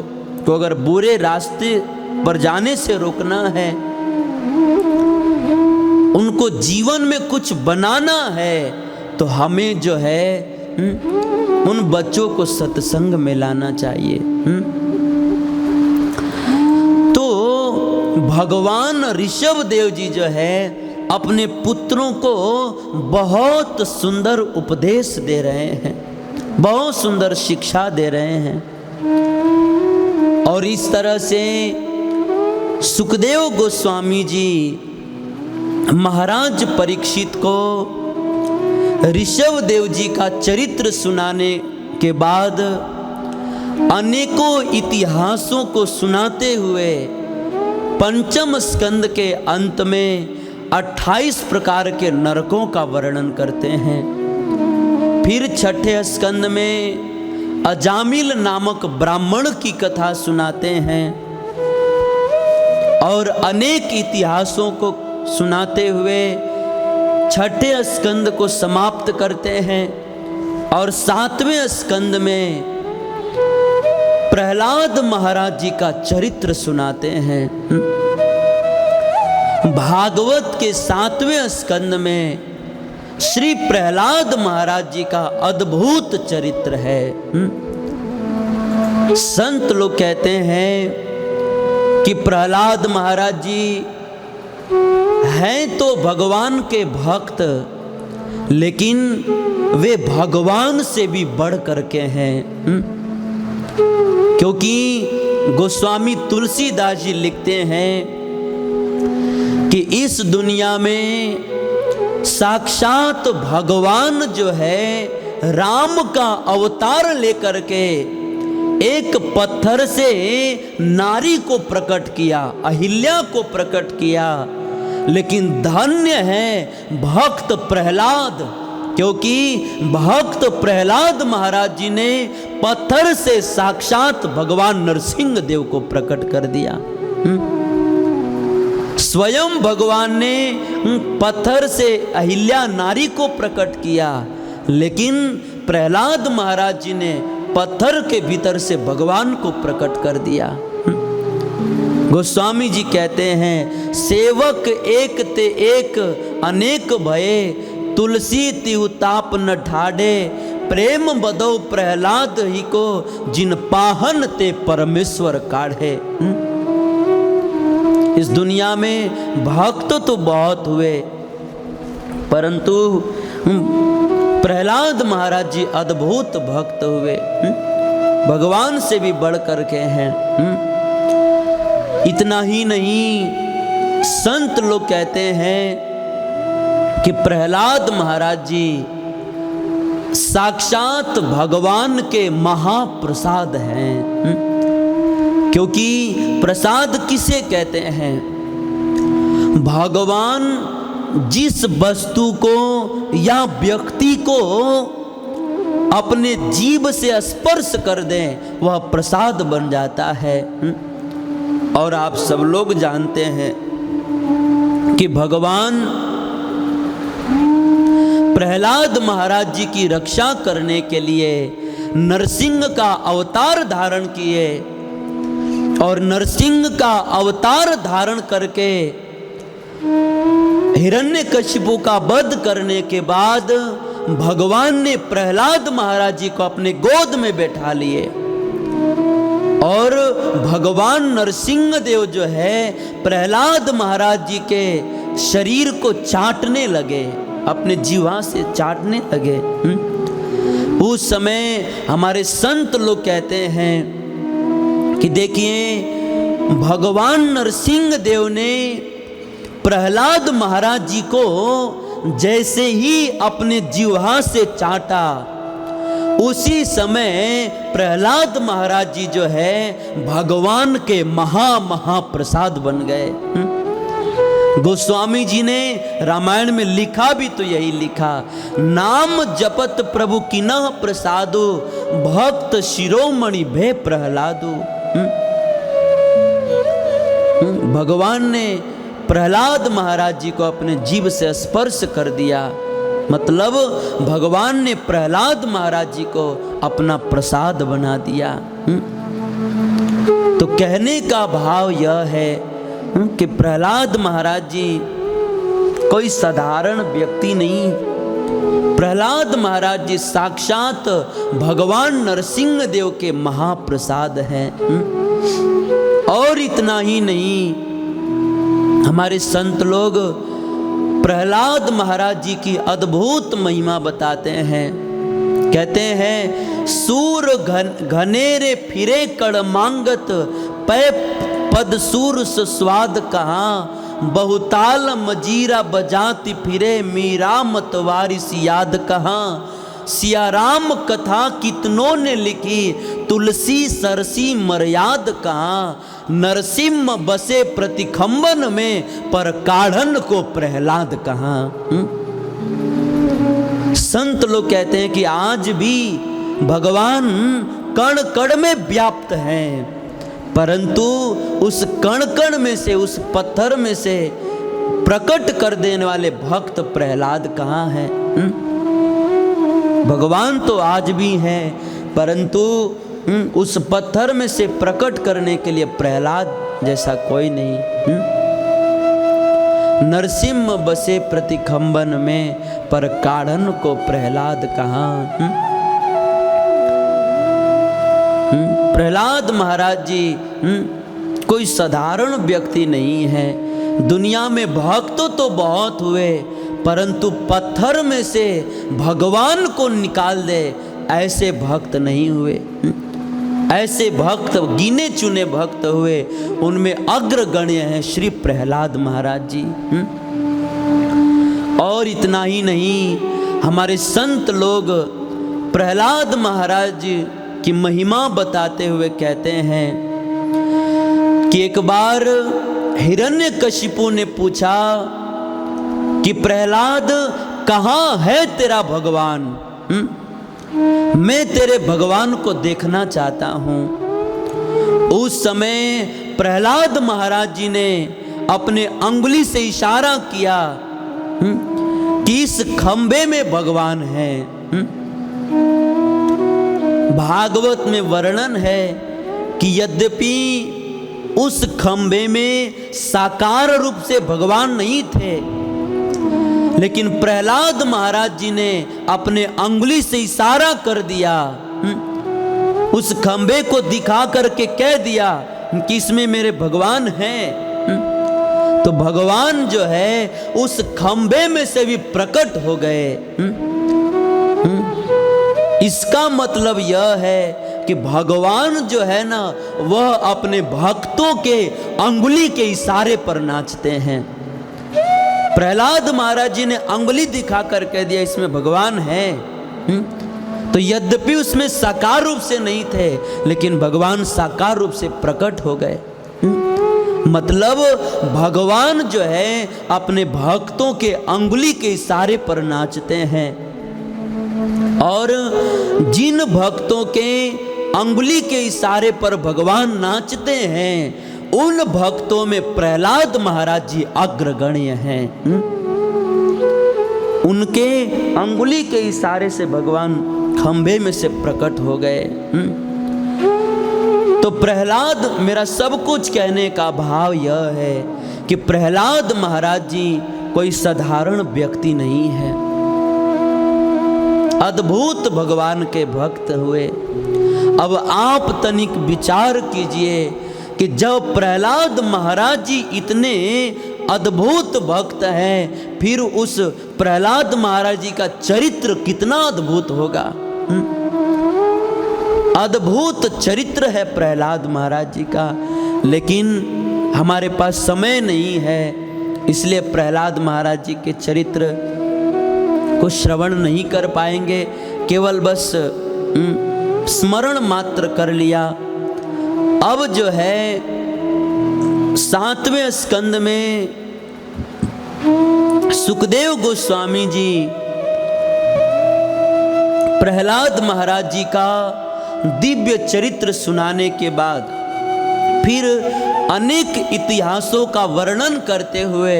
को अगर बुरे रास्ते पर जाने से रोकना है, उनको जीवन में कुछ बनाना है, तो हमें जो है उन बच्चों को सत्संग में लाना चाहिए। तो भगवान ऋषभ देव जी जो है अपने पुत्रों को बहुत सुंदर उपदेश दे रहे हैं, बहुत सुंदर शिक्षा दे रहे हैं। और इस तरह से सुखदेव गोस्वामी जी महाराज परीक्षित को ऋषभ देव जी का चरित्र सुनाने के बाद अनेकों इतिहासों को सुनाते हुए पंचम स्कंद के अंत में 28 प्रकार के नरकों का वर्णन करते हैं। फिर छठे स्कंद में अजामिल नामक ब्राह्मण की कथा सुनाते हैं और अनेक इतिहासों को सुनाते हुए छठे स्कंद को समाप्त करते हैं। और सातवें स्कंद में प्रहलाद महाराज जी का चरित्र सुनाते हैं। भागवत के 7वें स्कंद में श्री प्रहलाद महाराज जी का अद्भुत चरित्र है। संत लोग कहते हैं कि प्रहलाद महाराज जी हैं तो भगवान के भक्त, लेकिन वे भगवान से भी बढ़ करके हैं। क्योंकि गोस्वामी तुलसीदास जी लिखते हैं कि इस दुनिया में साक्षात भगवान जो है राम का अवतार लेकर के एक पत्थर से नारी को प्रकट किया, अहिल्या को प्रकट किया। लेकिन धन्य है भक्त प्रहलाद, क्योंकि भक्त प्रहलाद महाराज जी ने पत्थर से साक्षात भगवान नरसिंह देव को प्रकट कर दिया। स्वयं भगवान ने पत्थर से अहिल्या नारी को प्रकट किया, लेकिन प्रहलाद महाराज जी ने पत्थर के भीतर से भगवान को प्रकट कर दिया। गोस्वामी जी कहते हैं, सेवक एक ते एक अनेक भये, तुलसी तिहु ताप न ठाडे, प्रेम बदौ प्रहलाद ही को, जिन पाहन ते परमेश्वर काढ़े। इस दुनिया में भक्त तो बहुत हुए, परंतु प्रहलाद महाराज जी अद्भुत भक्त हुए, भगवान से भी बढ़ करके हैं। इतना ही नहीं, संत लोग कहते हैं कि प्रहलाद महाराज जी साक्षात भगवान के महाप्रसाद हैं। क्योंकि प्रसाद किसे कहते हैं? भगवान जिस वस्तु को या व्यक्ति को अपने जीभ से स्पर्श कर दें वह प्रसाद बन जाता है। और आप सब लोग जानते हैं कि भगवान प्रहलाद महाराज जी की रक्षा करने के लिए नरसिंह का अवतार धारण किए, और नरसिंह का अवतार धारण करके हिरण्यकशिपु का वध करने के बाद भगवान ने प्रहलाद महाराज जी को अपने गोद में बैठा लिए, और भगवान नरसिंह देव जो है प्रहलाद महाराज जी के शरीर को चाटने लगे, अपने जीवा से चाटने लगे। उस समय हमारे संत लोग कहते हैं कि देखिए, भगवान नरसिंह देव ने प्रहलाद महाराज जी को जैसे ही अपने जिह्वा से चाटा, उसी समय प्रहलाद महाराज जी जो है भगवान के महाप्रसाद बन गए। गोस्वामी जी ने रामायण में लिखा भी तो यही लिखा, नाम जपत प्रभु किन्ह प्रसादो, भक्त शिरोमणि भय प्रहलादो। भगवान ने प्रहलाद महाराज जी को अपने जीभ से स्पर्श कर दिया, मतलब भगवान ने प्रहलाद महाराज जी को अपना प्रसाद बना दिया। तो कहने का भाव यह है कि प्रहलाद महाराज जी कोई साधारण व्यक्ति नहीं, प्रहलाद महाराज जी साक्षात भगवान नरसिंह देव के महाप्रसाद हैं। और इतना ही नहीं, हमारे संत लोग प्रहलाद महाराज जी की अद्भुत महिमा बताते हैं। कहते हैं सूर घनेरे फिरे कड़ मांगत, पै पद सूर स्वाद कहाँ, बहुताल मजीरा बजाती फिरे, मीरा मतवारिस याद कहाँ। सिया राम कथा कितनों ने लिखी, तुलसी सरसी मर्याद कहाँ। नरसिम्ह बसे प्रतिखंबन में, पर काढ़न को प्रहलाद कहाँ। संत लोग कहते हैं कि आज भी भगवान कण कण में व्याप्त हैं, परंतु उस कण कण में से, उस पत्थर में से प्रकट कर देने वाले भक्त प्रहलाद कहाँ हैं। भगवान तो आज भी हैं, परंतु उस पत्थर में से प्रकट करने के लिए प्रहलाद जैसा कोई नहीं। नरसिम्ह बसे प्रतिखंबन में, पर काढ़न को प्रहलाद कहाँ। प्रहलाद महाराज जी कोई साधारण व्यक्ति नहीं है। दुनिया में भक्त तो बहुत हुए, परंतु पत्थर में से भगवान को निकाल दे ऐसे भक्त नहीं हुए। ऐसे भक्त गिने चुने भक्त हुए, उनमें अग्रगण्य हैं श्री प्रहलाद महाराज जी। और इतना ही नहीं, हमारे संत लोग प्रहलाद महाराज की महिमा बताते हुए कहते हैं कि एक बार हिरण्यकशिपु ने पूछा कि प्रहलाद कहाँ है तेरा भगवान, मैं तेरे भगवान को देखना चाहता हूँ। उस समय प्रहलाद महाराज जी ने अपने अंगुली से इशारा किया कि इस खंबे में भगवान है। भागवत में वर्णन है कि यद्यपि उस खंबे में साकार रूप से भगवान नहीं थे, लेकिन प्रहलाद महाराज जी ने अपने अंगुली से इशारा कर दिया, उस खंबे को दिखा करके कह दिया कि इसमें मेरे भगवान हैं। तो भगवान जो है उस खंबे में से भी प्रकट हो गए। इसका मतलब यह है कि भगवान जो है ना, वह अपने भक्तों के अंगुली के इशारे पर नाचते हैं। प्रहलाद महाराज जी ने अंगुली दिखा कर कह दिया इसमें भगवान है। तो यद्यपि उसमें साकार रूप से नहीं थे, लेकिन भगवान साकार रूप से प्रकट हो गए। मतलब भगवान जो है अपने भक्तों के अंगुली के इशारे पर नाचते हैं। और जिन भक्तों के अंगुली के इशारे पर भगवान नाचते हैं, उन भक्तों में प्रहलाद महाराज जी अग्रगण्य हैं। उनके अंगुली के इशारे से भगवान खंबे में से प्रकट हो गए। तो प्रहलाद, मेरा सब कुछ कहने का भाव यह है कि प्रहलाद महाराज जी कोई साधारण व्यक्ति नहीं है, अद्भुत भगवान के भक्त हुए। अब आप तनिक विचार कीजिए कि जब प्रहलाद महाराज जी इतने अद्भुत भक्त हैं, फिर उस प्रहलाद महाराज जी का चरित्र कितना अद्भुत होगा। अद्भुत चरित्र है प्रहलाद महाराज जी का, लेकिन हमारे पास समय नहीं है, इसलिए प्रहलाद महाराज जी के चरित्र को श्रवण नहीं कर पाएंगे। केवल बस स्मरण मात्र कर लिया। अब जो है 7वें स्कंद में सुखदेव गोस्वामी जी प्रहलाद महाराज जी का दिव्य चरित्र सुनाने के बाद फिर अनेक इतिहासों का वर्णन करते हुए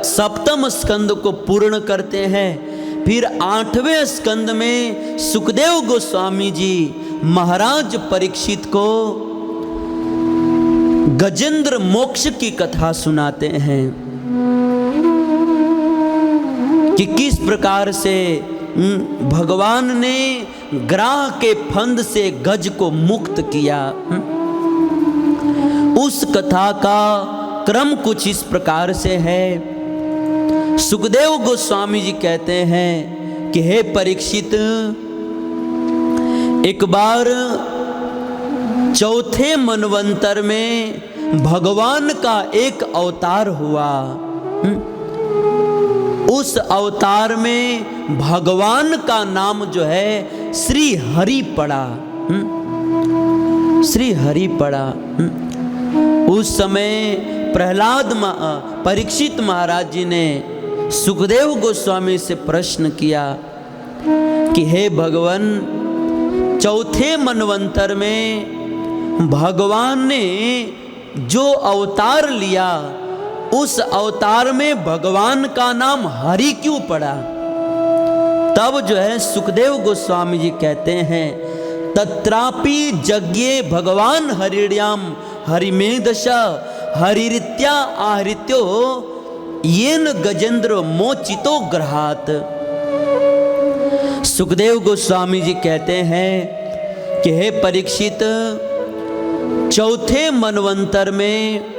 सप्तम स्कंद को पूर्ण करते हैं। फिर 8वें स्कंद में सुखदेव गोस्वामी जी महाराज परीक्षित को गजेंद्र मोक्ष की कथा सुनाते हैं कि किस प्रकार से भगवान ने ग्राह के फंद से गज को मुक्त किया। उस कथा का क्रम कुछ इस प्रकार से है। सुखदेव गोस्वामी जी कहते हैं कि हे परीक्षित, एक बार चौथे मनवंतर में भगवान का एक अवतार हुआ। उस अवतार में भगवान का नाम जो है श्री हरि पड़ा। श्री हरि पड़ा। उस समय प्रहलाद परीक्षित महाराज जी ने सुखदेव गोस्वामी से प्रश्न किया कि हे भगवान, चौथे मनवंतर में भगवान ने जो अवतार लिया उस अवतार में भगवान का नाम हरि क्यों पड़ा? तब जो है सुखदेव गोस्वामी जी कहते हैं, तत्रापि यज्ञे भगवान हरिण्याम हरिमेधश हरिरित्या आहृत्यो येन गजेंद्र मोचितो ग्रहात। सुखदेव गोस्वामी जी कहते हैं कि हे परीक्षित, चौथे मनवंतर में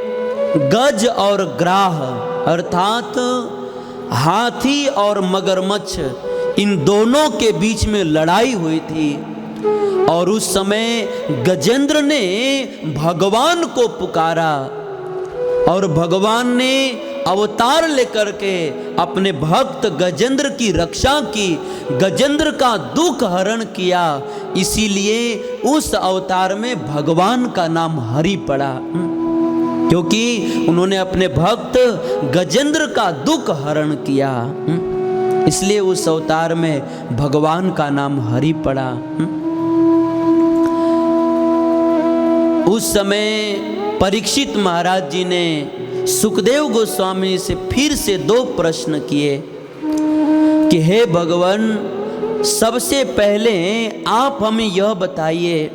गज और ग्राह अर्थात हाथी और मगरमच्छ, इन दोनों के बीच में लड़ाई हुई थी और उस समय गजेंद्र ने भगवान को पुकारा और भगवान ने अवतार लेकर के अपने भक्त गजेंद्र की रक्षा की, गजेंद्र का दुख हरण किया। इसीलिए उस अवतार में भगवान का नाम हरि पड़ा, क्योंकि उन्होंने अपने भक्त गजेंद्र का दुख हरण किया। इसलिए उस अवतार में भगवान का नाम हरि पड़ा। उस समय परीक्षित महाराज जी ने सुखदेव गोस्वामी से फिर से 2 प्रश्न किए कि हे भगवान, सबसे पहले आप हमें यह बताइए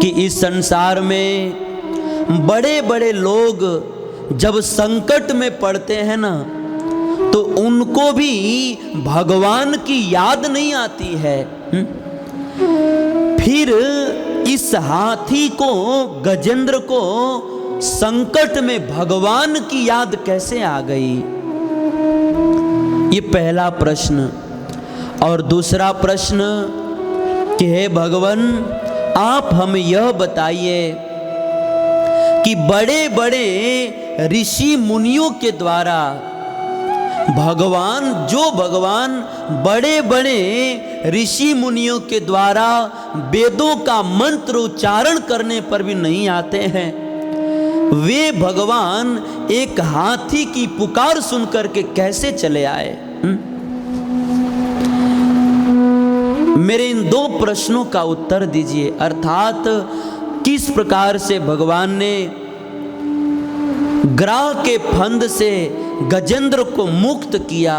कि इस संसार में बड़े बड़े लोग जब संकट में पड़ते हैं ना, तो उनको भी भगवान की याद नहीं आती है। फिर इस हाथी को, गजेंद्र को संकट में भगवान की याद कैसे आ गई? ये पहला प्रश्न। और दूसरा प्रश्न कि हे भगवान, आप हमें यह बताइए कि बड़े बड़े ऋषि मुनियों के द्वारा भगवान बड़े बड़े ऋषि मुनियों के द्वारा वेदों का मंत्र उच्चारण करने पर भी नहीं आते हैं, वे भगवान एक हाथी की पुकार सुनकर के कैसे चले आए? मेरे इन 2 प्रश्नों का उत्तर दीजिए। अर्थात किस प्रकार से भगवान ने ग्राह के फंद से गजेंद्र को मुक्त किया,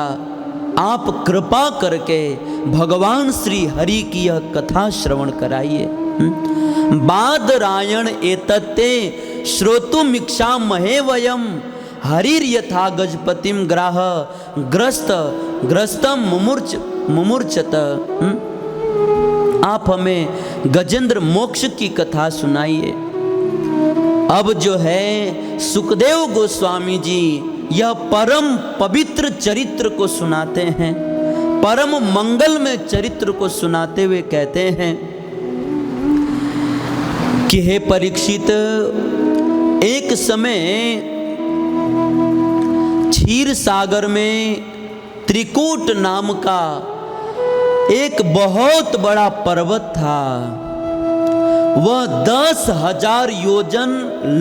आप कृपा करके भगवान श्री हरि की यह कथा श्रवण कराइए। बादरायण एतत्ते श्रोतुमिच्छामहे वयम हरिर यथा गजपतिम ग्राह ग्रस्तम मुमूर्छत। आप हमें गजेंद्र मोक्ष की कथा सुनाइए। अब जो है सुखदेव गोस्वामी जी यह परम पवित्र चरित्र को सुनाते हैं, परम मंगल में चरित्र को सुनाते हुए कहते हैं कि हे परीक्षित, एक समय क्षीर सागर में त्रिकूट नाम का एक बहुत बड़ा पर्वत था। वह 10,000 योजन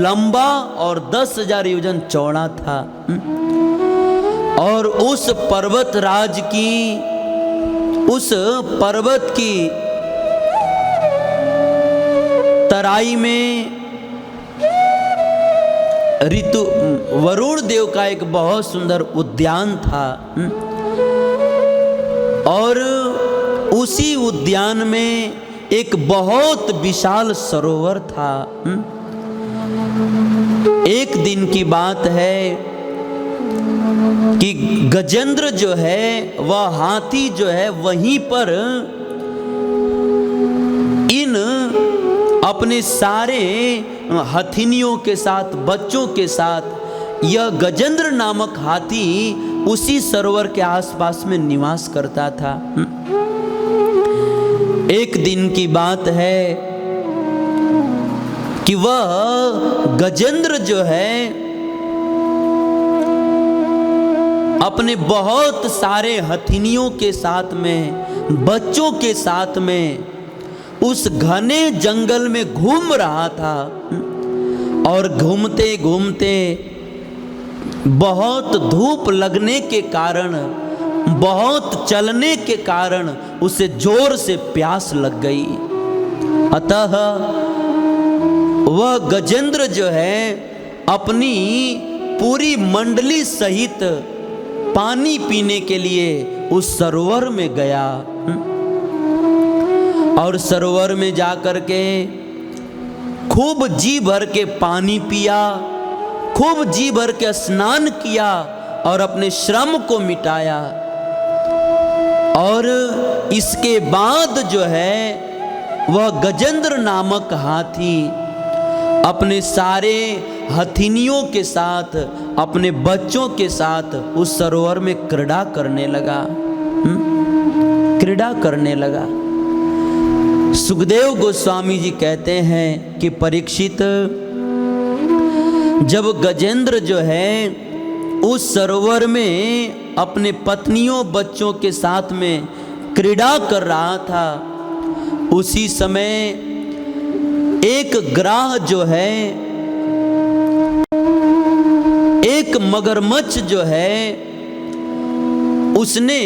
लंबा और 10,000 योजन चौड़ा था। और उस पर्वत राज की, उस पर्वत की तराई में वरुण देव का एक बहुत सुंदर उद्यान था। और उसी उद्यान में एक बहुत विशाल सरोवर था। एक दिन की बात है कि गजेंद्र जो है वह हाथी जो है वहीं पर इन अपने सारे हथिनियों के साथ, बच्चों के साथ, यह गजेंद्र नामक हाथी उसी सरोवर के आसपास में निवास करता था। एक दिन की बात है कि वह गजेंद्र जो है अपने बहुत सारे हथिनियों के साथ में, बच्चों के साथ में उस घने जंगल में घूम रहा था। और घूमते घूमते बहुत धूप लगने के कारण, बहुत चलने के कारण उसे जोर से प्यास लग गई। अतः वह गजेंद्र जो है अपनी पूरी मंडली सहित पानी पीने के लिए उस सरोवर में गया। और सरोवर में जाकर के खूब जी भर के पानी पिया, खूब जी भर के स्नान किया और अपने श्रम को मिटाया। और इसके बाद जो है वह गजेंद्र नामक हाथी अपने सारे हथिनियों के साथ, अपने बच्चों के साथ उस सरोवर में क्रीड़ा करने लगा। क्रीड़ा करने लगा। सुखदेव गोस्वामी जी कहते हैं कि परीक्षित, जब गजेंद्र जो है उस सरोवर में अपने पत्नियों बच्चों के साथ में क्रीड़ा कर रहा था, उसी समय एक ग्राह जो है, एक मगरमच्छ जो है, उसने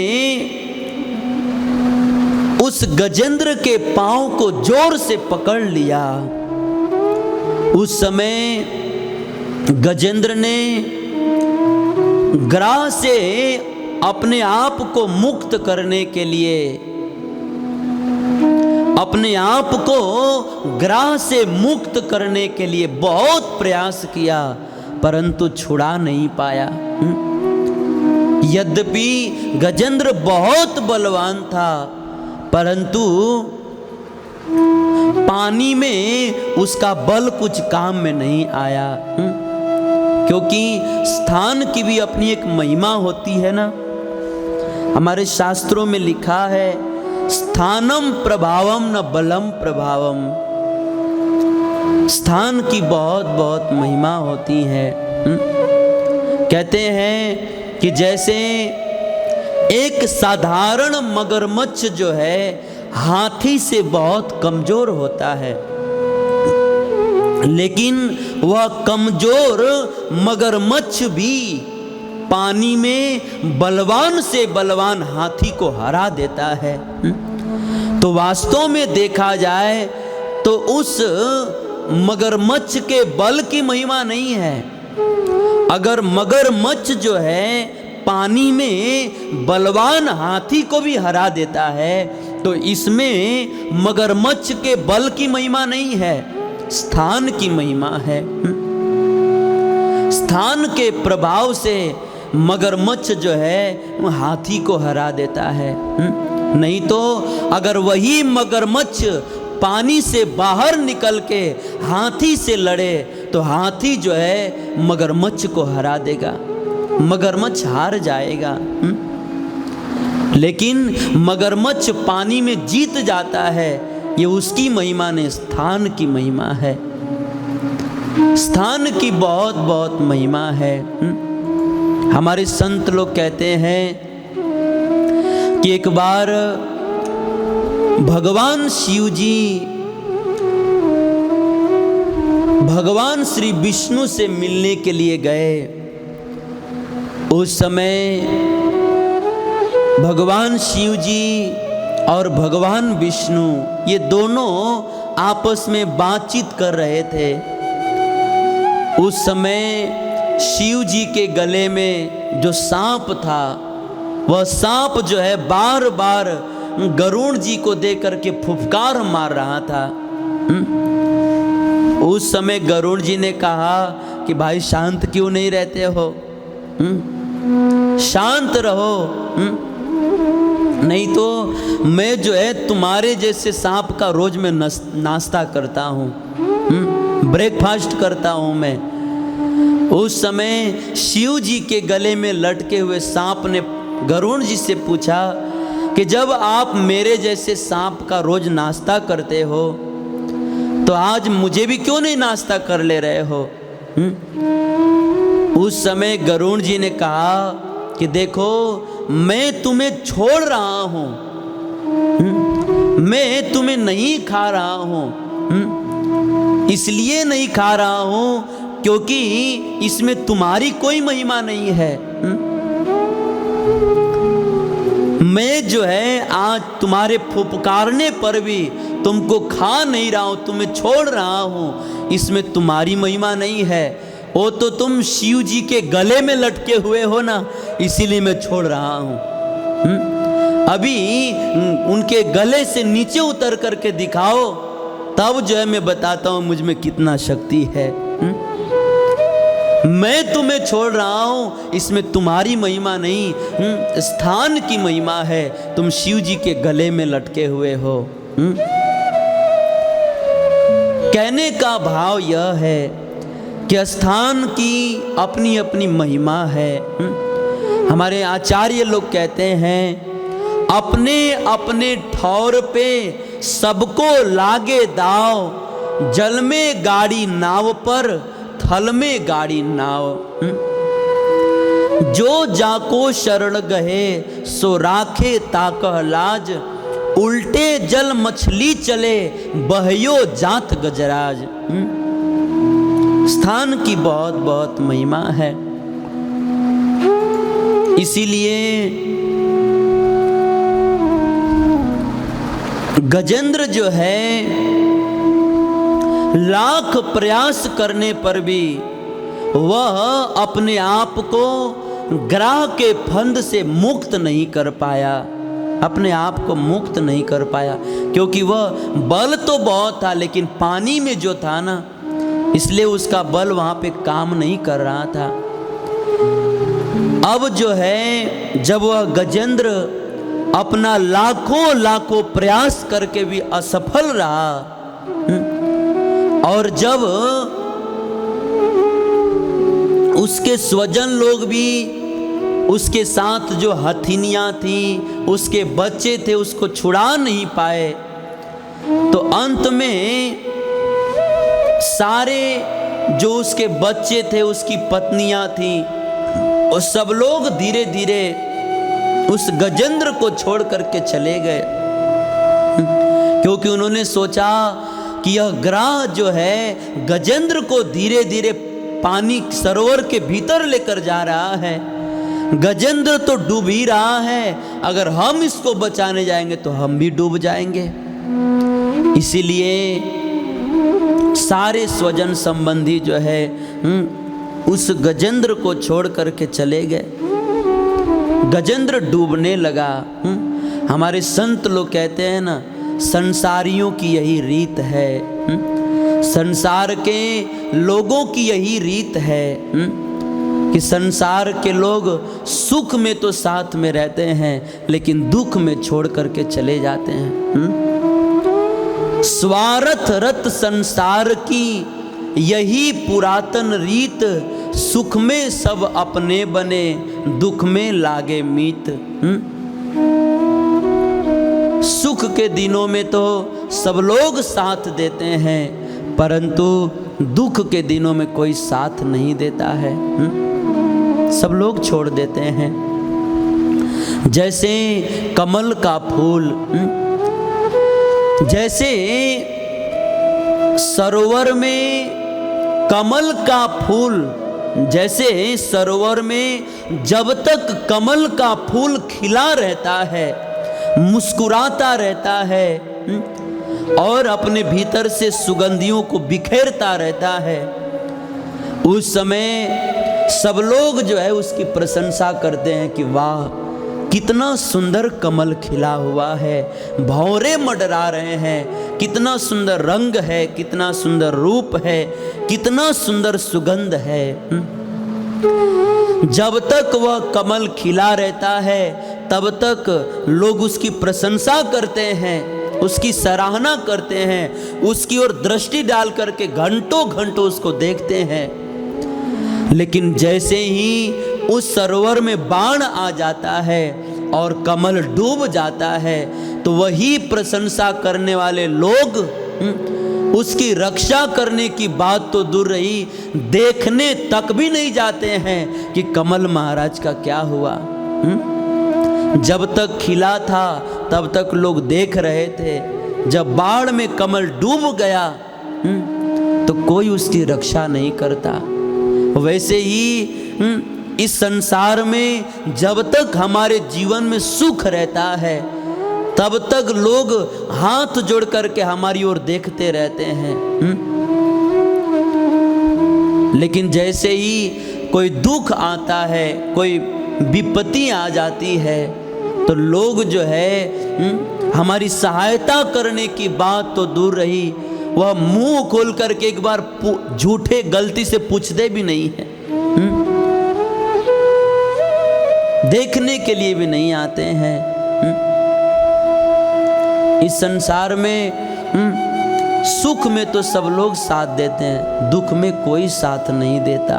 उस गजेंद्र के पांव को जोर से पकड़ लिया। उस समय गजेंद्र ने ग्राह से अपने आप को मुक्त करने के लिए, अपने आप को ग्राह से मुक्त करने के लिए बहुत प्रयास किया, परंतु छुड़ा नहीं पाया। यद्यपि गजेंद्र बहुत बलवान था, परंतु पानी में उसका बल कुछ काम में नहीं आया। क्योंकि स्थान की भी अपनी एक महिमा होती है ना। हमारे शास्त्रों में लिखा है, स्थानम प्रभावम न बलम प्रभावम। स्थान की बहुत बहुत महिमा होती है। कहते हैं कि जैसे एक साधारण मगरमच्छ जो है हाथी से बहुत कमजोर होता है, लेकिन वह कमजोर मगरमच्छ भी पानी में बलवान से बलवान हाथी को हरा देता है। तो वास्तव में देखा जाए तो उस मगरमच्छ के बल की महिमा नहीं है। अगर मगरमच्छ जो है पानी में बलवान हाथी को भी हरा देता है, तो इसमें मगरमच्छ के बल की महिमा नहीं है, स्थान की महिमा है। स्थान के प्रभाव से मगरमच्छ जो है हाथी को हरा देता है। नहीं तो अगर वही मगरमच्छ पानी से बाहर निकल के हाथी से लड़े तो हाथी जो है मगरमच्छ को हरा देगा, मगरमच्छ हार जाएगा। लेकिन मगरमच्छ पानी में जीत जाता है, ये उसकी महिमा नहीं, स्थान की महिमा है। स्थान की बहुत बहुत महिमा है। हमारे संत लोग कहते हैं कि एक बार भगवान शिव जी भगवान श्री विष्णु से मिलने के लिए गए, उस समय भगवान शिव जी और भगवान विष्णु ये दोनों आपस में बातचीत कर रहे थे। उस समय शिव जी के गले में जो सांप था, वह सांप जो है बार बार गरुड़ जी को दे करके फुफकार मार रहा था। उस समय गरुड़ जी ने कहा कि भाई शांत क्यों नहीं रहते हो, शांत रहो, नहीं तो मैं जो है तुम्हारे जैसे सांप का रोज में नाश्ता करता हूँ, ब्रेकफास्ट करता हूँ मैं। उस समय शिव जी के गले में लटके हुए सांप ने गरुड़ जी से पूछा कि जब आप मेरे जैसे सांप का रोज नाश्ता करते हो तो आज मुझे भी क्यों नहीं नाश्ता कर ले रहे हो? उस समय गरुड़ जी ने कहा कि देखो मैं तुम्हें छोड़ रहा हूं, मैं तुम्हें नहीं खा रहा हूं, इसलिए नहीं खा रहा हूं क्योंकि इसमें तुम्हारी कोई महिमा नहीं है। मैं जो है आज तुम्हारे फुफकारने पर भी तुमको खा नहीं रहा हूं, तुम्हें छोड़ रहा हूं, इसमें तुम्हारी महिमा नहीं है। वो तो तुम शिव जी के गले में लटके हुए हो ना, इसीलिए मैं छोड़ रहा हूं। अभी उनके गले से नीचे उतर करके दिखाओ, तब जो है मैं बताता हूं मुझ में कितना शक्ति है। मैं तुम्हें छोड़ रहा हूं, इसमें तुम्हारी महिमा नहीं, स्थान की महिमा है। तुम शिव जी के गले में लटके हुए हो। कहने का भाव यह है कि स्थान की अपनी अपनी महिमा है। हमारे आचार्य लोग कहते हैं अपने अपने ठौर पे सबको लागे दाव, जल में गाड़ी नाव पर थल में गाड़ी नाव। जो जाको शरण गहे सो राखे ताकह लाज, उल्टे जल मछली चले बहयो जात गजराज। स्थान की बहुत बहुत महिमा है। इसीलिए गजेंद्र जो है लाख प्रयास करने पर भी वह अपने आप को ग्रह के फंद से मुक्त नहीं कर पाया, अपने आप को मुक्त नहीं कर पाया, क्योंकि वह बल तो बहुत था लेकिन पानी में जो था ना, इसलिए उसका बल वहां पे काम नहीं कर रहा था। अब जो है जब वह गजेंद्र अपना लाखों लाखों प्रयास करके भी असफल रहा, और जब उसके स्वजन लोग भी उसके साथ जो हथिनियां थी, उसके बच्चे थे, उसको छुड़ा नहीं पाए, तो अंत में सारे जो उसके बच्चे थे, उसकी पत्नियां थी, वो सब लोग धीरे धीरे उस गजेंद्र को छोड़ करके चले गए, क्योंकि उन्होंने सोचा कि यह ग्रह जो है गजेंद्र को धीरे धीरे पानी सरोवर के भीतर लेकर जा रहा है। गजेंद्र तो डूब ही रहा है, अगर हम इसको बचाने जाएंगे तो हम भी डूब जाएंगे। इसीलिए सारे स्वजन संबंधी जो है उस गजेंद्र को छोड़ करके चले गए। गजेंद्र डूबने लगा। हमारे संत लोग कहते हैं ना, संसारियों की यही रीत है, संसार के लोगों की यही रीत है कि संसार के लोग सुख में तो साथ में रहते हैं लेकिन दुख में छोड़ करके चले जाते हैं। स्वार्थ रत संसार की यही पुरातन रीत, सुख में सब अपने बने दुख में लागे मीत। सुख के दिनों में तो सब लोग साथ देते हैं, परंतु दुख के दिनों में कोई साथ नहीं देता है, सब लोग छोड़ देते हैं। जैसे कमल का फूल, जैसे सरोवर में कमल का फूल, जैसे सरोवर में जब तक कमल का फूल खिला रहता है, मुस्कुराता रहता है और अपने भीतर से सुगंधियों को बिखेरता रहता है, उस समय सब लोग जो है उसकी प्रशंसा करते हैं कि वाह कितना सुंदर कमल खिला हुआ है, भौरे मंडरा रहे हैं, कितना सुंदर रंग है, कितना सुंदर रूप है, कितना सुंदर सुगंध है। जब तक वह कमल खिला रहता है तब तक लोग उसकी प्रशंसा करते हैं, उसकी सराहना करते हैं, उसकी ओर दृष्टि डाल करके घंटों घंटों उसको देखते हैं। लेकिन जैसे ही उस सरोवर में बाण आ जाता है और कमल डूब जाता है तो वही प्रशंसा करने वाले लोग उसकी रक्षा करने की बात तो दूर रही, देखने तक भी नहीं जाते हैं कि कमल महाराज का क्या हुआ। जब तक खिला था तब तक लोग देख रहे थे, जब बाढ़ में कमल डूब गया तो कोई उसकी रक्षा नहीं करता। वैसे ही इस संसार में जब तक हमारे जीवन में सुख रहता है तब तक लोग हाथ जोड़ करके हमारी ओर देखते रहते हैं। लेकिन जैसे ही कोई दुख आता है, कोई विपत्ति आ जाती है तो लोग जो है हमारी सहायता करने की बात तो दूर रही, वह मुंह खोल करके एक बार झूठे गलती से पूछते भी नहीं है, देखने के लिए भी नहीं आते हैं। इस संसार में सुख में तो सब लोग साथ देते हैं, दुख में कोई साथ नहीं देता।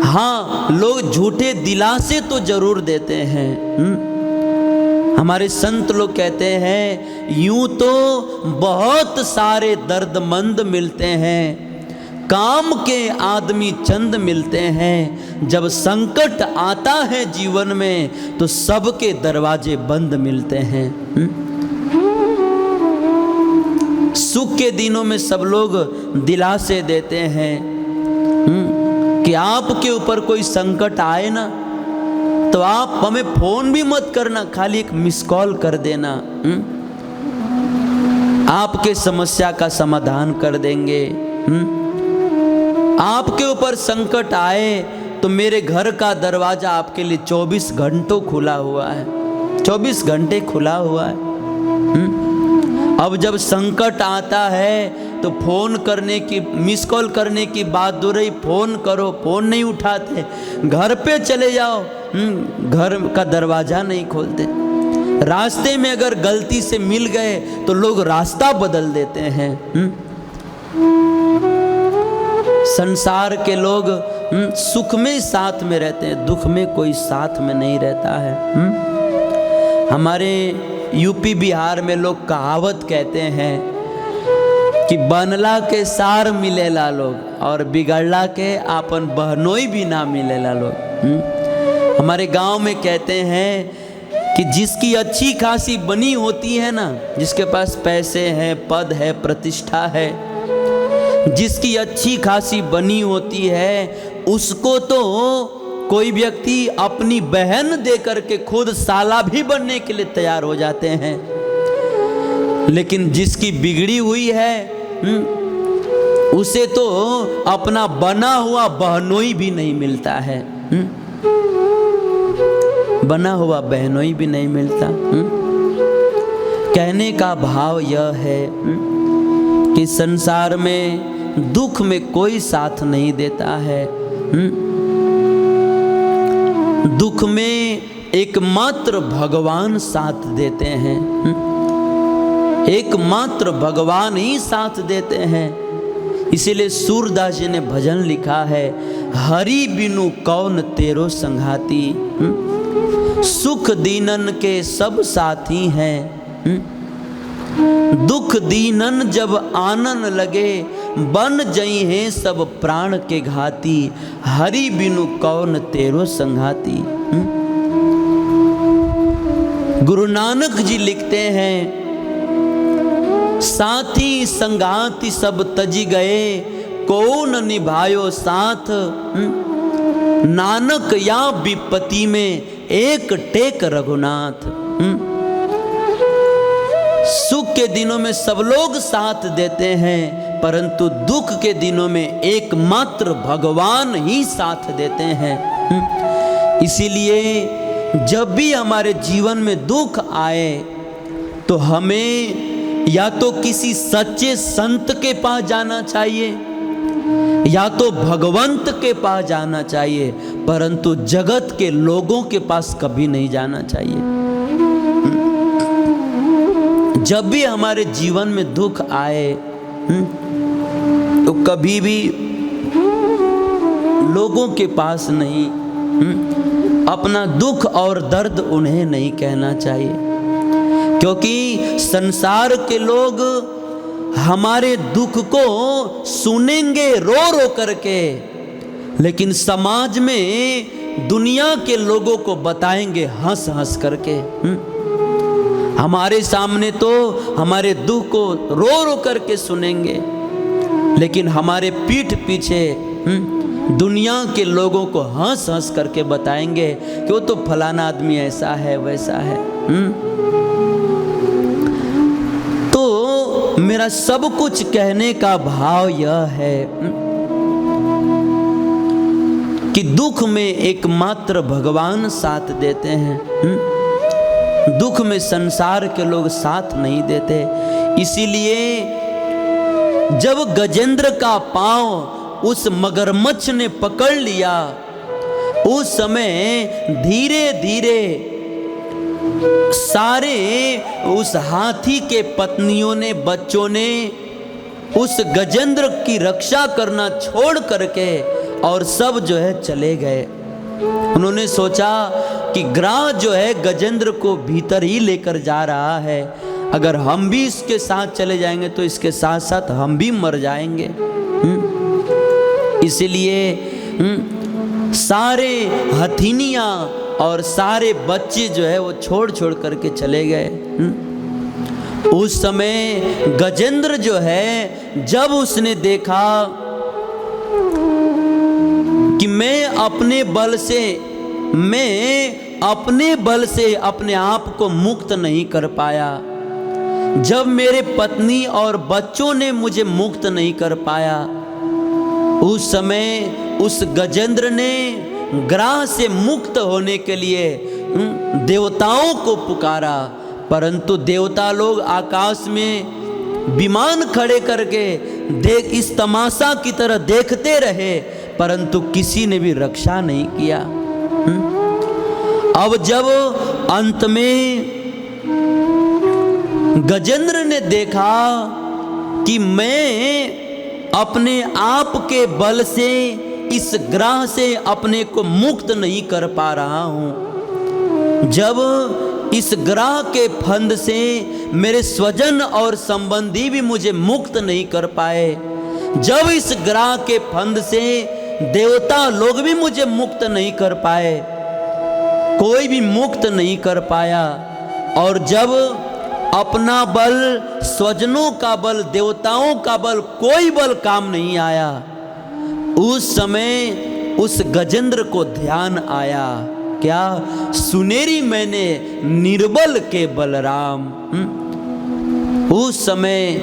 हाँ, लोग झूठे दिलासे तो जरूर देते हैं। हमारे संत लोग कहते हैं यूं तो बहुत सारे दर्दमंद मिलते हैं, काम के आदमी चंद मिलते हैं, जब संकट आता है जीवन में तो सबके दरवाजे बंद मिलते हैं। सुख के दिनों में सब लोग दिलासे देते हैं कि आपके ऊपर कोई संकट आए ना तो आप हमें फोन भी मत करना, खाली एक मिस कॉल कर देना, आपके समस्या का समाधान कर देंगे। आपके ऊपर संकट आए तो मेरे घर का दरवाजा आपके लिए 24 घंटों खुला हुआ है, 24 घंटे खुला हुआ है। अब जब संकट आता है तो फोन करने की, मिस कॉल करने की बात दूर रही, फोन करो, फोन नहीं उठाते, घर पे चले जाओ, घर का दरवाजा नहीं खोलते। रास्ते में अगर गलती से मिल गए तो लोग रास्ता बदल देते हैं। संसार के लोग सुख में साथ में रहते हैं, दुख में कोई साथ में नहीं रहता है। हमारे यूपी बिहार में लोग कहावत कहते हैं कि बनला के सार मिलेला लोग और बिगड़ला के आपन बहनोई भी ना मिलेला लोग। हमारे गांव में कहते हैं कि जिसकी अच्छी खासी बनी होती है ना, जिसके पास पैसे हैं, पद है, प्रतिष्ठा है, जिसकी अच्छी खासी बनी होती है उसको तो कोई व्यक्ति अपनी बहन दे करके खुद साला भी बनने के लिए तैयार हो जाते हैं। लेकिन जिसकी बिगड़ी हुई है उसे तो अपना बना हुआ बहनोई भी नहीं मिलता है, बना हुआ बहनोई भी नहीं मिलता। कहने का भाव यह है कि संसार में दुख में कोई साथ नहीं देता है। दुख में एकमात्र भगवान साथ देते हैं, एकमात्र भगवान ही साथ देते हैं। इसीलिए सूरदास जी ने भजन लिखा है, हरि बिनु कौन तेरो संघाती, सुख दीनन के सब साथी हैं। दुख दीनन जब आनन लगे, बन जई हैं सब प्राण के घाती, हरि बिनु कौन तेरो संघाती। गुरु नानक जी लिखते हैं, साथी संगाती सब तजी गए, को न निभायो साथ, नानक या विपत्ति में एक टेक रघुनाथ। सुख के दिनों में सब लोग साथ देते हैं, परंतु दुख के दिनों में एकमात्र भगवान ही साथ देते हैं। इसीलिए जब भी हमारे जीवन में दुख आए तो हमें या तो किसी सच्चे संत के पास जाना चाहिए या तो भगवंत के पास जाना चाहिए, परंतु जगत के लोगों के पास कभी नहीं जाना चाहिए। जब भी हमारे जीवन में दुख आए तो कभी भी लोगों के पास नहीं, अपना दुख और दर्द उन्हें नहीं कहना चाहिए, क्योंकि संसार के लोग हमारे दुख को सुनेंगे रो रो करके, लेकिन समाज में दुनिया के लोगों को बताएंगे हंस हंस करके। हमारे सामने तो हमारे दुख को रो रो करके सुनेंगे, लेकिन हमारे पीठ पीछे दुनिया के लोगों को हंस हंस करके बताएंगे कि वो तो फलाना आदमी ऐसा है वैसा है। तो मेरा सब कुछ कहने का भाव यह है कि दुख में एकमात्र भगवान साथ देते हैं। दुख में संसार के लोग साथ नहीं देते। इसीलिए जब गजेंद्र का पांव उस मगरमच्छ ने पकड़ लिया, उस समय धीरे धीरे सारे उस हाथी के पत्नियों ने, बच्चों ने उस गजेंद्र की रक्षा करना छोड़ करके और सब जो है चले गए। उन्होंने सोचा कि ग्राह जो है गजेंद्र को भीतर ही लेकर जा रहा है, अगर हम भी इसके साथ चले जाएंगे तो इसके साथ साथ हम भी मर जाएंगे। इसलिए सारे हथिनियां और सारे बच्चे जो है वो छोड़ छोड़ करके चले गए। उस समय गजेंद्र जो है, जब उसने देखा कि मैं अपने बल से अपने आप को मुक्त नहीं कर पाया, जब मेरे पत्नी और बच्चों ने मुझे मुक्त नहीं कर पाया, उस समय उस गजेंद्र ने ग्राह से मुक्त होने के लिए देवताओं को पुकारा, परंतु देवता लोग आकाश में विमान खड़े करके इस तमाशा की तरह देखते रहे, परंतु किसी ने भी रक्षा नहीं किया। अब जब अंत में गजेंद्र ने देखा कि मैं अपने आप के बल से इस ग्रह से अपने को मुक्त नहीं कर पा रहा हूं, जब इस ग्रह के फंद से मेरे स्वजन और संबंधी भी मुझे मुक्त नहीं कर पाए, जब इस ग्रह के फंद से देवता लोग भी मुझे मुक्त नहीं कर पाए, कोई भी मुक्त नहीं कर पाया, और जब अपना बल, स्वजनों का बल, देवताओं का बल, कोई बल काम नहीं आया, उस समय उस गजेंद्र को ध्यान आया, क्या सुनेरी मैंने निर्बल के बलराम। उस समय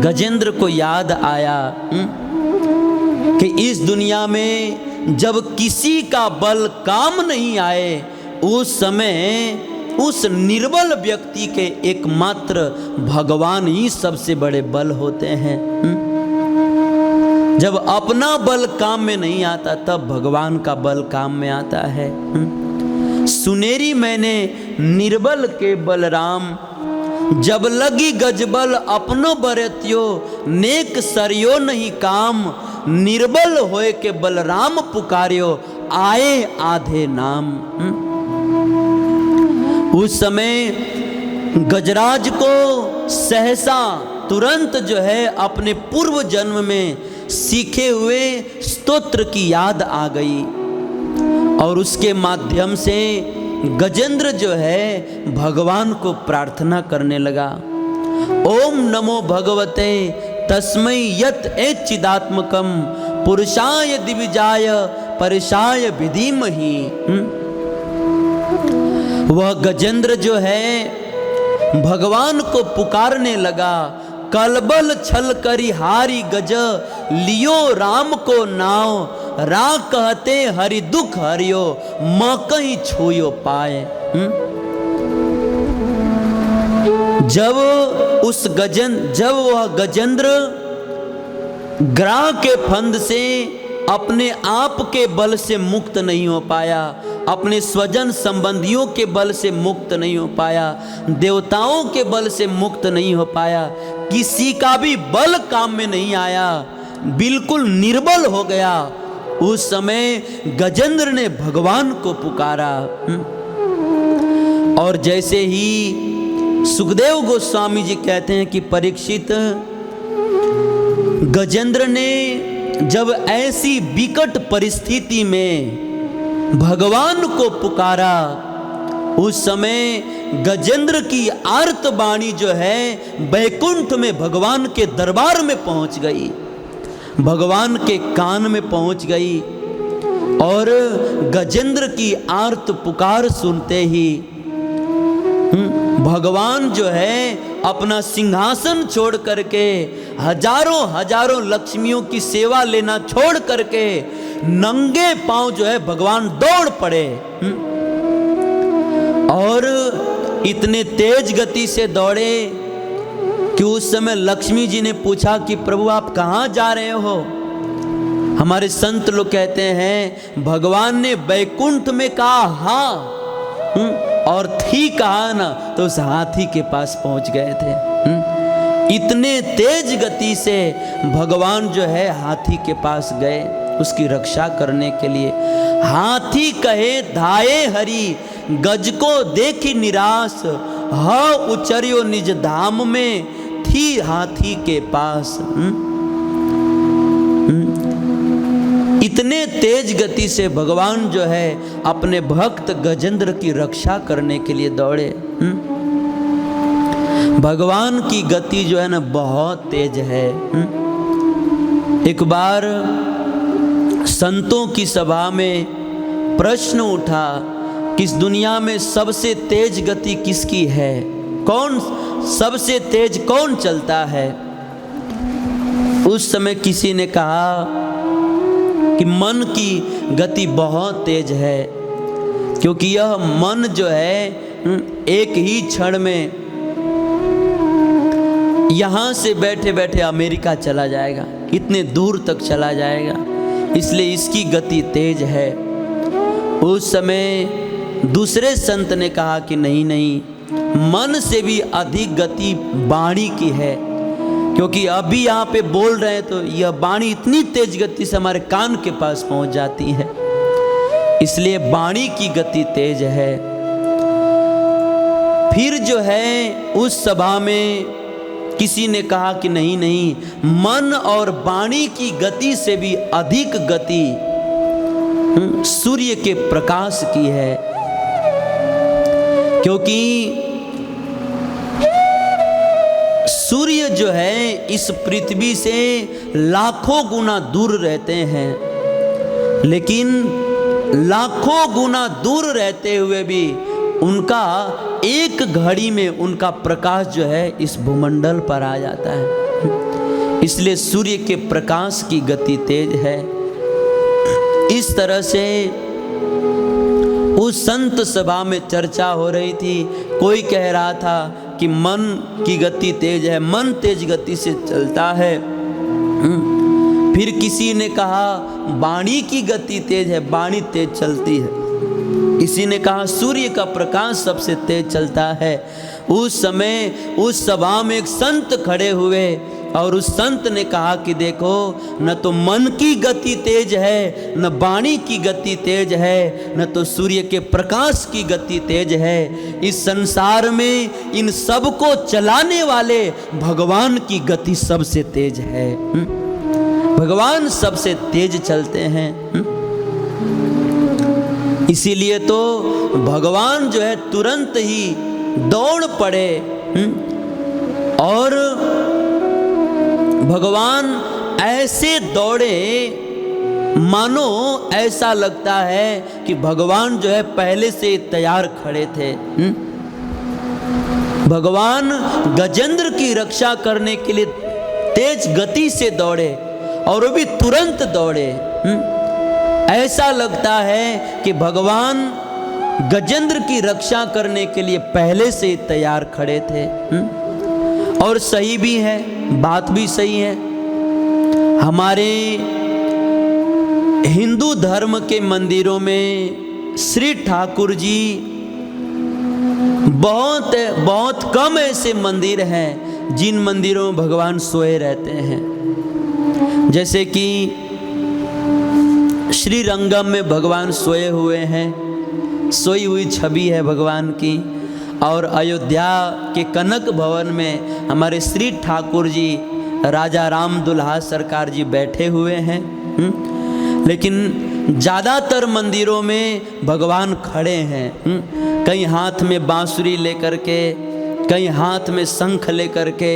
गजेंद्र को याद आया कि इस दुनिया में जब किसी का बल काम नहीं आए, उस समय उस निर्बल व्यक्ति के एकमात्र भगवान ही सबसे बड़े बल होते हैं। जब अपना बल काम में नहीं आता तब भगवान का बल काम में आता है। सुनेरी मैंने निर्बल के बलराम, जब लगी गजबल अपनो बरतियो, नेक सरियो नहीं काम, निर्बल होए के बलराम पुकारियो, आए आधे नाम। उस समय गजराज को सहसा तुरंत जो है अपने पूर्व जन्म में सीखे हुए स्तोत्र की याद आ गई, और उसके माध्यम से गजेंद्र जो है भगवान को प्रार्थना करने लगा। ओम नमो भगवते तस्मै यत् एच्चिदात्मकम पुरुषाय दिविजाय परिशाय विधीमहि। वह गजेंद्र जो है भगवान को पुकारने लगा, कलबल छल करी हारी गज, लियो राम को नाव, रा कहते हरि दुख हरियो, म कहीं छूयो पाए। जब वह गजेंद्र ग्राह के फंद से अपने आप के बल से मुक्त नहीं हो पाया, अपने स्वजन संबंधियों के बल से मुक्त नहीं हो पाया, देवताओं के बल से मुक्त नहीं हो पाया, किसी का भी बल काम में नहीं आया, बिल्कुल निर्बल हो गया, उस समय गजेंद्र ने भगवान को पुकारा। और जैसे ही सुखदेव गोस्वामी जी कहते हैं कि परीक्षित, गजेंद्र ने जब ऐसी विकट परिस्थिति में भगवान को पुकारा, उस समय गजेंद्र की आर्त वाणी जो है बैकुंठ में भगवान के दरबार में पहुंच गई, भगवान के कान में पहुंच गई। और गजेंद्र की आर्त पुकार सुनते ही भगवान जो है अपना सिंहासन छोड़ करके, हजारों हजारों लक्ष्मियों की सेवा लेना छोड़ करके नंगे पांव जो है भगवान दौड़ पड़े। और इतने तेज गति से दौड़े कि उस समय लक्ष्मी जी ने पूछा कि प्रभु आप कहाँ जा रहे हो? हमारे संत लोग कहते हैं भगवान ने बैकुंठ में कहा हाँ, और थी कहा ना, तो उस हाथी के पास पहुंच गए थे। इतने तेज गति से भगवान जो है हाथी के पास गए उसकी रक्षा करने के लिए। हाथी कहे धाये हरि, गज को देखी निराश, ह उचरियो निज धाम में, थी हाथी के पास। इतने तेज गति से भगवान जो है अपने भक्त गजेंद्र की रक्षा करने के लिए दौड़े। भगवान की गति जो है ना बहुत तेज है। एक बार संतों की सभा में प्रश्न उठा कि इस दुनिया में सबसे तेज गति किसकी है, कौन सबसे तेज कौन चलता है? उस समय किसी ने कहा कि मन की गति बहुत तेज है, क्योंकि यह मन जो है एक ही क्षण में यहाँ से बैठे बैठे अमेरिका चला जाएगा, इतने दूर तक चला जाएगा, इसलिए इसकी गति तेज है। उस समय दूसरे संत ने कहा कि नहीं नहीं, मन से भी अधिक गति वाणी की है, क्योंकि अभी यहाँ पे बोल रहे हैं तो यह वाणी इतनी तेज गति से हमारे कान के पास पहुँच जाती है, इसलिए वाणी की गति तेज है। फिर जो है उस सभा में किसी ने कहा कि नहीं नहीं, मन और वाणी की गति से भी अधिक गति सूर्य के प्रकाश की है, क्योंकि सूर्य जो है इस पृथ्वी से लाखों गुना दूर रहते हैं, लेकिन लाखों गुना दूर रहते हुए भी उनका एक घड़ी में उनका प्रकाश जो है इस भूमंडल पर आ जाता है, इसलिए सूर्य के प्रकाश की गति तेज है। इस तरह से उस संत सभा में चर्चा हो रही थी। कोई कह रहा था कि मन की गति तेज है, मन तेज गति से चलता है। फिर किसी ने कहा वाणी की गति तेज है, वाणी तेज चलती है। किसी ने कहा सूर्य का प्रकाश सबसे तेज चलता है। उस समय उस सभा में एक संत खड़े हुए और उस संत ने कहा कि देखो, न तो मन की गति तेज है, न वाणी की गति तेज है, न तो सूर्य के प्रकाश की गति तेज है। इस संसार में इन सब को चलाने वाले भगवान की गति सबसे तेज है। भगवान सबसे तेज चलते हैं। इसीलिए तो भगवान जो है तुरंत ही दौड़ पड़े और भगवान ऐसे दौड़े, मानो ऐसा लगता है कि भगवान जो है पहले से तैयार खड़े थे। भगवान गजेंद्र की रक्षा करने के लिए तेज गति से दौड़े और वो भी तुरंत दौड़े। ऐसा लगता है कि भगवान गजेंद्र की रक्षा करने के लिए पहले से तैयार खड़े थे। और सही भी है, बात भी सही है। हमारे हिंदू धर्म के मंदिरों में श्री ठाकुर जी, बहुत बहुत कम ऐसे मंदिर हैं जिन मंदिरों में भगवान सोए रहते हैं। जैसे कि श्री रंगम में भगवान सोए हुए हैं, सोई हुई छवि है भगवान की। और अयोध्या के कनक भवन में हमारे श्री ठाकुर जी, राजा राम दुल्हा सरकार जी बैठे हुए हैं। लेकिन ज़्यादातर मंदिरों में भगवान खड़े हैं, कहीं हाथ में बांसुरी लेकर के, कहीं हाथ में शंख लेकर के,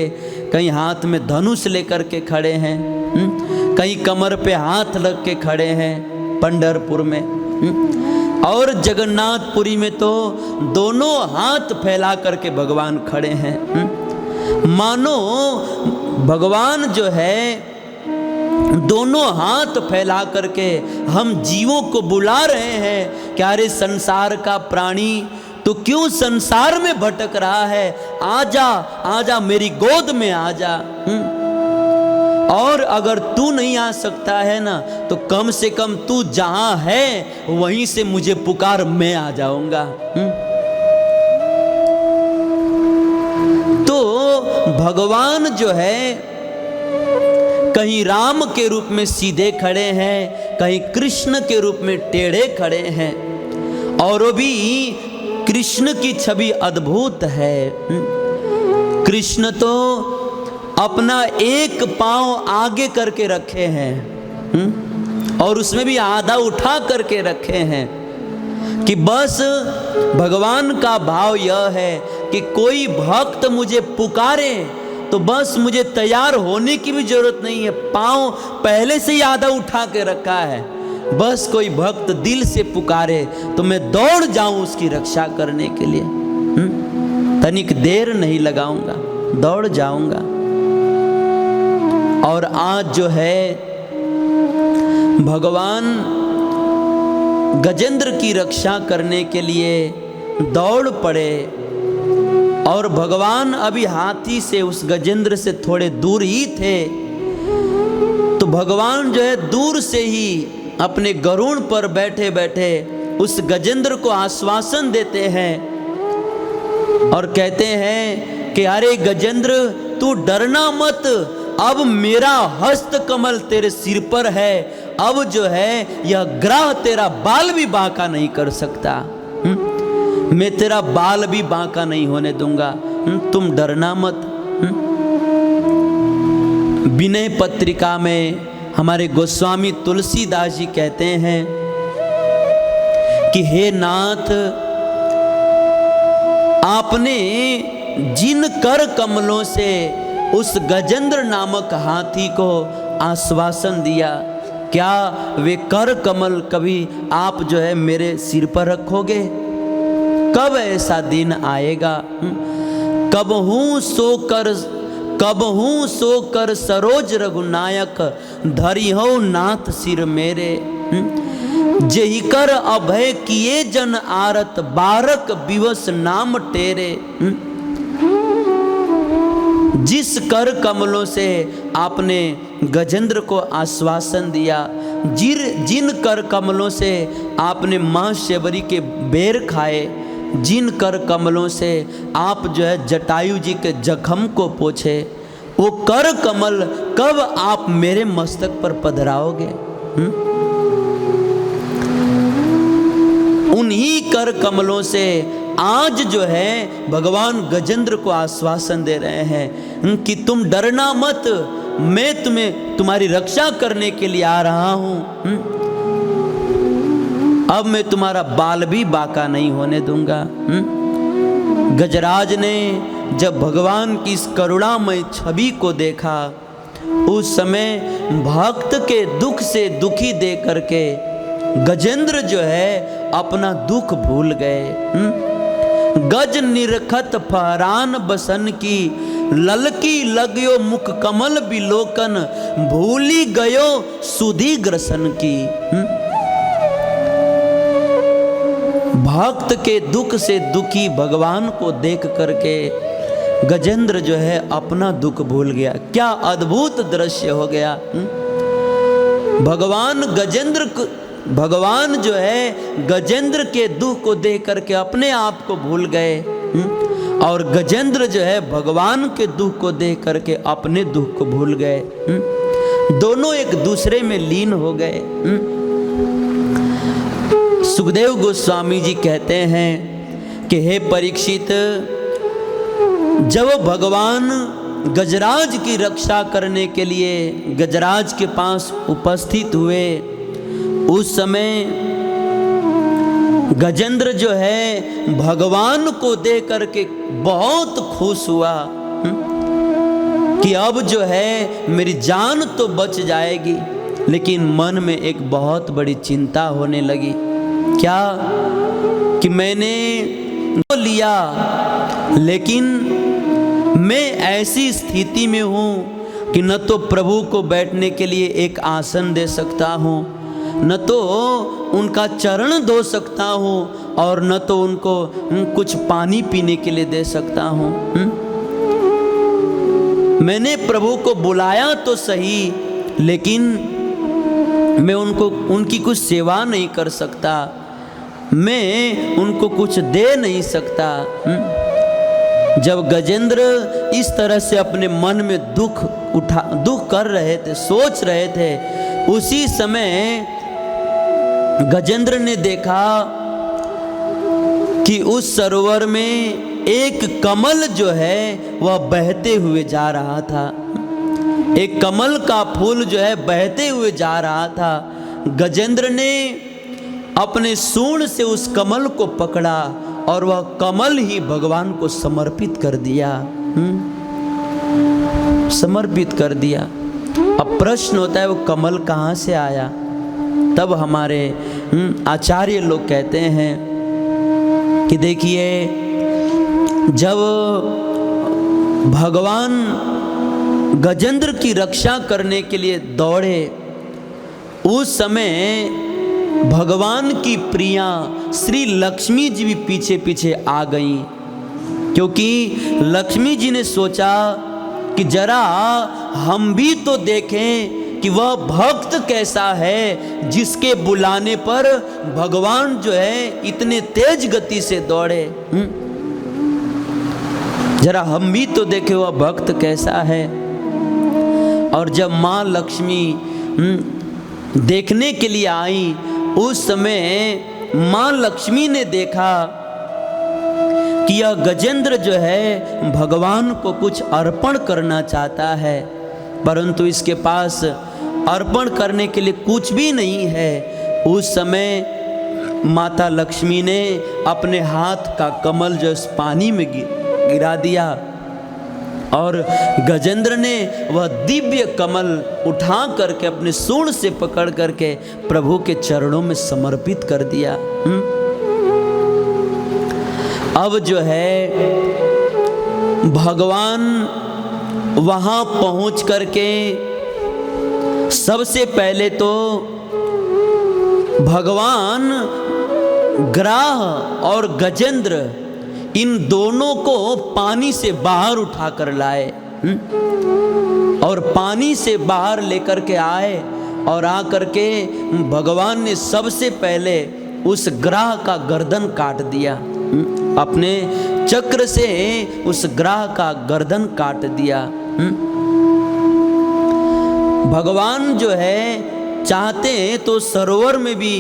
कहीं हाथ में धनुष लेकर के खड़े हैं, कहीं कमर पे हाथ रख के खड़े हैं पंढरपुर में। और जगन्नाथपुरी में तो दोनों हाथ फैला करके भगवान खड़े हैं। मानो भगवान जो है दोनों हाथ फैला करके हम जीवों को बुला रहे हैं कि अरे संसार का प्राणी, तो क्यों संसार में भटक रहा है, आजा आजा मेरी गोद में आजा। और अगर तू नहीं आ सकता है ना, तो कम से कम तू जहां है वहीं से मुझे पुकार, मैं आ जाऊंगा। तो भगवान जो है कहीं राम के रूप में सीधे खड़े हैं, कहीं कृष्ण के रूप में टेढ़े खड़े हैं। और वो भी कृष्ण की छवि अद्भुत है। कृष्ण तो अपना एक पांव आगे करके रखे हैं और उसमें भी आधा उठा करके रखे हैं कि बस भगवान का भाव यह है कि कोई भक्त मुझे पुकारे तो बस मुझे तैयार होने की भी जरूरत नहीं है, पांव पहले से ही आधा उठा के रखा है। बस कोई भक्त दिल से पुकारे तो मैं दौड़ जाऊं उसकी रक्षा करने के लिए। तनिक देर नहीं लगाऊंगा, दौड़ जाऊंगा। और आज जो है भगवान गजेंद्र की रक्षा करने के लिए दौड़ पड़े। और भगवान अभी हाथी से, उस गजेंद्र से थोड़े दूर ही थे, तो भगवान जो है दूर से ही अपने गरुड़ पर बैठे बैठे उस गजेंद्र को आश्वासन देते हैं और कहते हैं कि अरे गजेंद्र, तू डरना मत, अब मेरा हस्त कमल तेरे सिर पर है, अब जो है यह ग्रह तेरा बाल भी बांका नहीं कर सकता। मैं तेरा बाल भी बांका नहीं होने दूंगा, तुम डरना मत। विनय पत्रिका में हमारे गोस्वामी तुलसीदास जी कहते हैं कि हे नाथ, आपने जिन कर कमलों से उस गजेंद्र नामक हाथी को आश्वासन दिया, क्या वे कर कमल कभी आप जो है मेरे सिर पर रखोगे? कब ऐसा दिन आएगा? कब हूँ सो कर सरोज रघुनायक, धरी हो नाथ सिर मेरे। जेहि कर अभय किए जन आरत, बारक विवश नाम टेरे। जिस कर कमलों से आपने गजेंद्र को आश्वासन दिया, जिन कर कमलों से आपने माँ शबरी के बेर खाए, जिन कर कमलों से आप जो है जटायु जी के जख्म को पोछे, वो कर कमल कब आप मेरे मस्तक पर पधराओगे? उन्हीं कर कमलों से आज जो है भगवान गजेंद्र को आश्वासन दे रहे हैं कि तुम डरना मत, मैं तुम्हारी रक्षा करने के लिए आ रहा हूं। अब मैं तुम्हारा बाल भी बांका नहीं होने दूंगा। गजराज ने जब भगवान की इस करुणामय छवि को देखा उस समय भक्त के दुख से दुखी दे करके गजेंद्र जो है अपना दुख भूल गए। गज निरखत फहरान बसन की, ललकी लग्यो मुख कमल बिलोकन, भूली गयो सुधी ग्रसन की। भक्त के दुख से दुखी भगवान को देख करके गजेंद्र जो है अपना दुख भूल गया। क्या अद्भुत दृश्य हो गया। भगवान जो है गजेंद्र के दुख को देख करके अपने आप को भूल गए, और गजेंद्र जो है भगवान के दुख को देख करके अपने दुख को भूल गए। दोनों एक दूसरे में लीन हो गए। सुखदेव गोस्वामी जी कहते हैं कि हे परीक्षित, जब भगवान गजराज की रक्षा करने के लिए गजराज के पास उपस्थित हुए, उस समय गजेंद्र जो है भगवान को देख करके बहुत खुश हुआ कि अब जो है मेरी जान तो बच जाएगी। लेकिन मन में एक बहुत बड़ी चिंता होने लगी। क्या कि मैंने लिया, लेकिन मैं ऐसी स्थिति में हूँ कि न तो प्रभु को बैठने के लिए एक आसन दे सकता हूँ, न तो उनका चरण धो सकता हूँ, और न तो उनको कुछ पानी पीने के लिए दे सकता हूँ। मैंने प्रभु को बुलाया तो सही, लेकिन मैं उनकी कुछ सेवा नहीं कर सकता, मैं उनको कुछ दे नहीं सकता। जब गजेंद्र इस तरह से अपने मन में दुख कर रहे थे, सोच रहे थे, उसी समय गजेंद्र ने देखा कि उस सरोवर में एक कमल जो है वह बहते हुए जा रहा था। एक कमल का फूल जो है बहते हुए जा रहा था। गजेंद्र ने अपने सूंड से उस कमल को पकड़ा और वह कमल ही भगवान को समर्पित कर दिया। समर्पित कर दिया। अब प्रश्न होता है वो कमल कहाँ से आया। तब हमारे आचार्य लोग कहते हैं कि देखिए, जब भगवान गजेंद्र की रक्षा करने के लिए दौड़े, उस समय भगवान की प्रिया श्री लक्ष्मी जी भी पीछे पीछे आ गईं, क्योंकि लक्ष्मी जी ने सोचा कि जरा हम भी तो देखें कि वह भक्त कैसा है जिसके बुलाने पर भगवान जो है इतने तेज गति से दौड़े। जरा हम भी तो देखें वह भक्त कैसा है। और जब माँ लक्ष्मी देखने के लिए आई, उस समय माँ लक्ष्मी ने देखा कि यह गजेंद्र जो है भगवान को कुछ अर्पण करना चाहता है, परंतु इसके पास अर्पण करने के लिए कुछ भी नहीं है। उस समय माता लक्ष्मी ने अपने हाथ का कमल जो इस पानी में गिरा दिया, और गजेंद्र ने वह दिव्य कमल उठा करके अपने सूंड से पकड़ करके प्रभु के चरणों में समर्पित कर दिया। अब जो है भगवान वहां पहुंच करके सबसे पहले तो भगवान ग्राह और गजेंद्र इन दोनों को पानी से बाहर उठा कर लाए, और पानी से बाहर लेकर के आए, और आकर के भगवान ने सबसे पहले उस ग्राह का गर्दन काट दिया। अपने चक्र से उस ग्राह का गर्दन काट दिया। भगवान जो है चाहते तो सरोवर में भी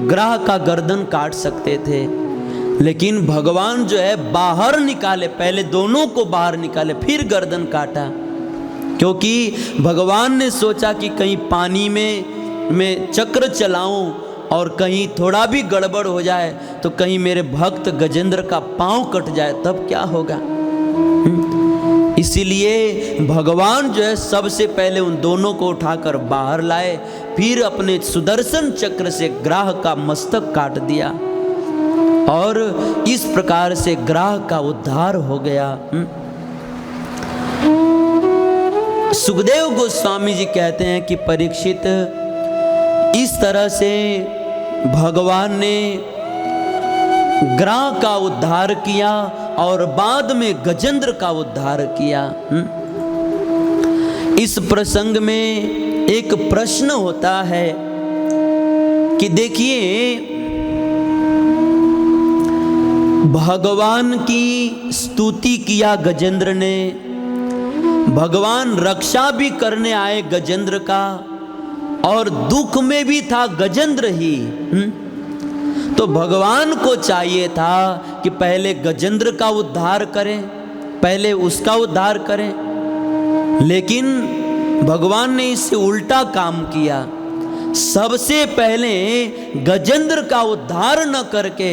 ग्राह का गर्दन काट सकते थे, लेकिन भगवान जो है बाहर निकाले, पहले दोनों को बाहर निकाले, फिर गर्दन काटा, क्योंकि भगवान ने सोचा कि कहीं पानी में चक्र चलाऊं और कहीं थोड़ा भी गड़बड़ हो जाए तो कहीं मेरे भक्त गजेंद्र का पांव कट जाए, तब क्या होगा। इसीलिए भगवान जो है सबसे पहले उन दोनों को उठाकर बाहर लाए, फिर अपने सुदर्शन चक्र से ग्राह का मस्तक काट दिया और इस प्रकार से ग्राह का उद्धार हो गया। सुखदेव गोस्वामी जी कहते हैं कि परीक्षित, इस तरह से भगवान ने ग्राह का उद्धार किया और बाद में गजेंद्र का उद्धार किया। इस प्रसंग में एक प्रश्न होता है कि देखिए, भगवान की स्तुति किया गजेंद्र ने, भगवान रक्षा भी करने आए गजेंद्र का, और दुख में भी था गजेंद्र ही। तो भगवान को चाहिए था कि पहले गजेंद्र का उद्धार करें, पहले उसका उद्धार करें, लेकिन भगवान ने इससे उल्टा काम किया। सबसे पहले गजेंद्र का उद्धार न करके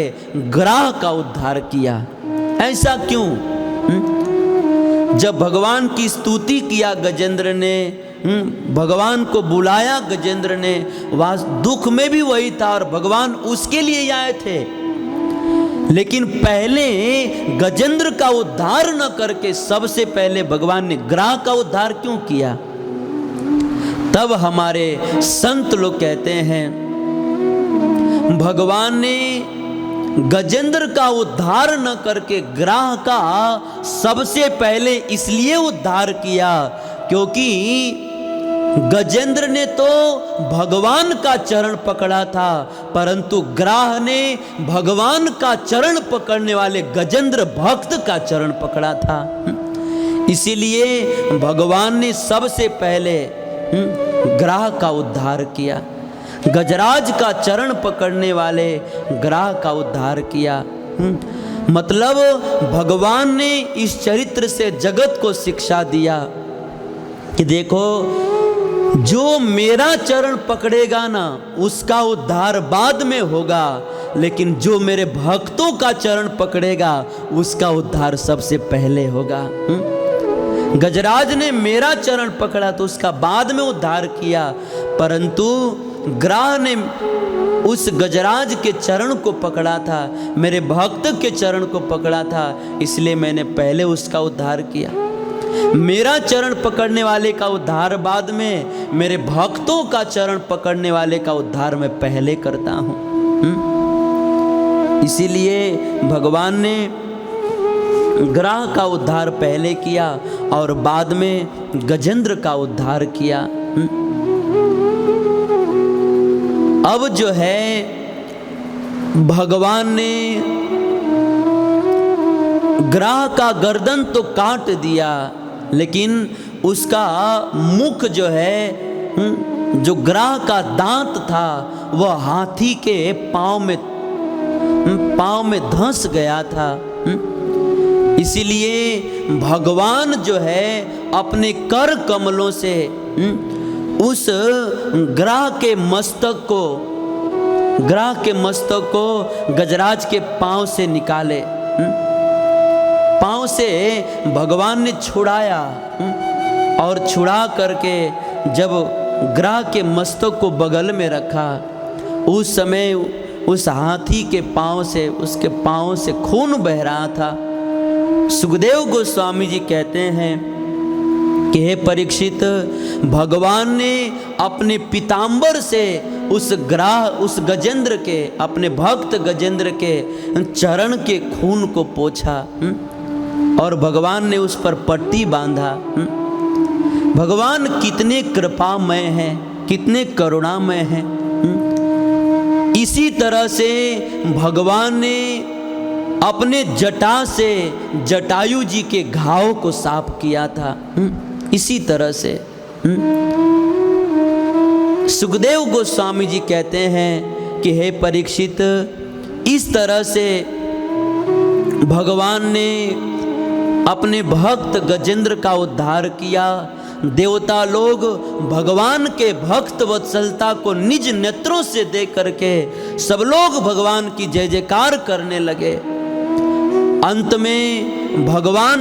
ग्राह का उद्धार किया। ऐसा क्यों? जब भगवान की स्तुति किया गजेंद्र ने, भगवान को बुलाया गजेंद्र ने, वहाँ दुख में भी वही था और भगवान उसके लिए आए थे, लेकिन पहले गजेंद्र का उद्धार न करके सबसे पहले भगवान ने ग्राह का उद्धार क्यों किया? तब हमारे संत लोग कहते हैं, भगवान ने गजेंद्र का उद्धार न करके ग्राह का सबसे पहले इसलिए उद्धार किया क्योंकि गजेंद्र ने तो भगवान का चरण पकड़ा था, परंतु ग्राह ने भगवान का चरण पकड़ने वाले गजेंद्र भक्त का चरण पकड़ा था। इसीलिए भगवान ने सबसे पहले ग्राह का उद्धार किया, गजराज का चरण पकड़ने वाले ग्राह का उद्धार किया। मतलब भगवान ने इस चरित्र से जगत को शिक्षा दिया कि देखो, जो मेरा चरण पकड़ेगा ना उसका उद्धार बाद में होगा, लेकिन जो मेरे भक्तों का चरण पकड़ेगा उसका उद्धार सबसे पहले होगा। गजराज ने मेरा चरण पकड़ा तो उसका बाद में उद्धार किया, परंतु ग्राह ने उस गजराज के चरण को पकड़ा था, मेरे भक्त के चरण को पकड़ा था, इसलिए मैंने पहले उसका उद्धार किया। मेरा चरण पकड़ने वाले का उद्धार बाद में, मेरे भक्तों का चरण पकड़ने वाले का उद्धार मैं पहले करता हूँ। इसीलिए भगवान ने ग्राह का उद्धार पहले किया और बाद में गजेंद्र का उद्धार किया। अब जो है भगवान ने ग्राह का गर्दन तो काट दिया, लेकिन उसका मुख जो है, जो ग्राह का दांत था वह हाथी के पांव में धंस गया था। इसीलिए भगवान जो है अपने कर कमलों से उस ग्राह के मस्तक को गजराज के पांव से निकाले, पांव से भगवान ने छुड़ाया और छुड़ा करके जब ग्राह के मस्तक को बगल में रखा, उस समय उस हाथी के पांव से, उसके पांव से खून बह रहा था। सुखदेव गोस्वामी जी कहते हैं कि हे परीक्षित, भगवान ने अपने पीतांबर से उस गजेंद्र के, अपने भक्त गजेंद्र के चरण के खून को पोंछा और भगवान ने उस पर पट्टी बांधा। भगवान कितने कृपामय हैं, कितने करुणामय हैं। इसी तरह से भगवान ने अपने जटा से जटायु जी के घाव को साफ किया था। इसी तरह से सुखदेव गोस्वामी जी कहते हैं कि हे परीक्षित, इस तरह से भगवान ने अपने भक्त गजेंद्र का उद्धार किया। देवता लोग भगवान के भक्त वत्सलता को निज नेत्रों से देख करके सब लोग भगवान की जय जयकार करने लगे। अंत में भगवान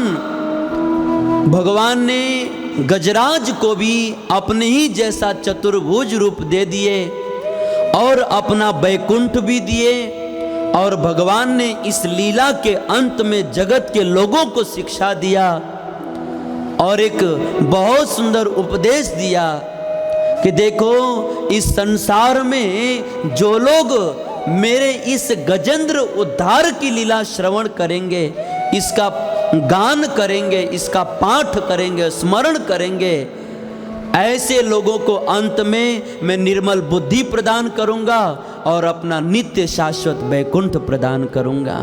भगवान ने गजराज को भी अपने ही जैसा चतुर्भुज रूप दे दिए और अपना वैकुंठ भी दिए। और भगवान ने इस लीला के अंत में जगत के लोगों को शिक्षा दिया और एक बहुत सुंदर उपदेश दिया कि देखो, इस संसार में जो लोग मेरे इस गजेंद्र उद्धार की लीला श्रवण करेंगे, इसका गान करेंगे, इसका पाठ करेंगे, स्मरण करेंगे, ऐसे लोगों को अंत में मैं निर्मल बुद्धि प्रदान करूंगा और अपना नित्य शाश्वत वैकुंठ प्रदान करूंगा।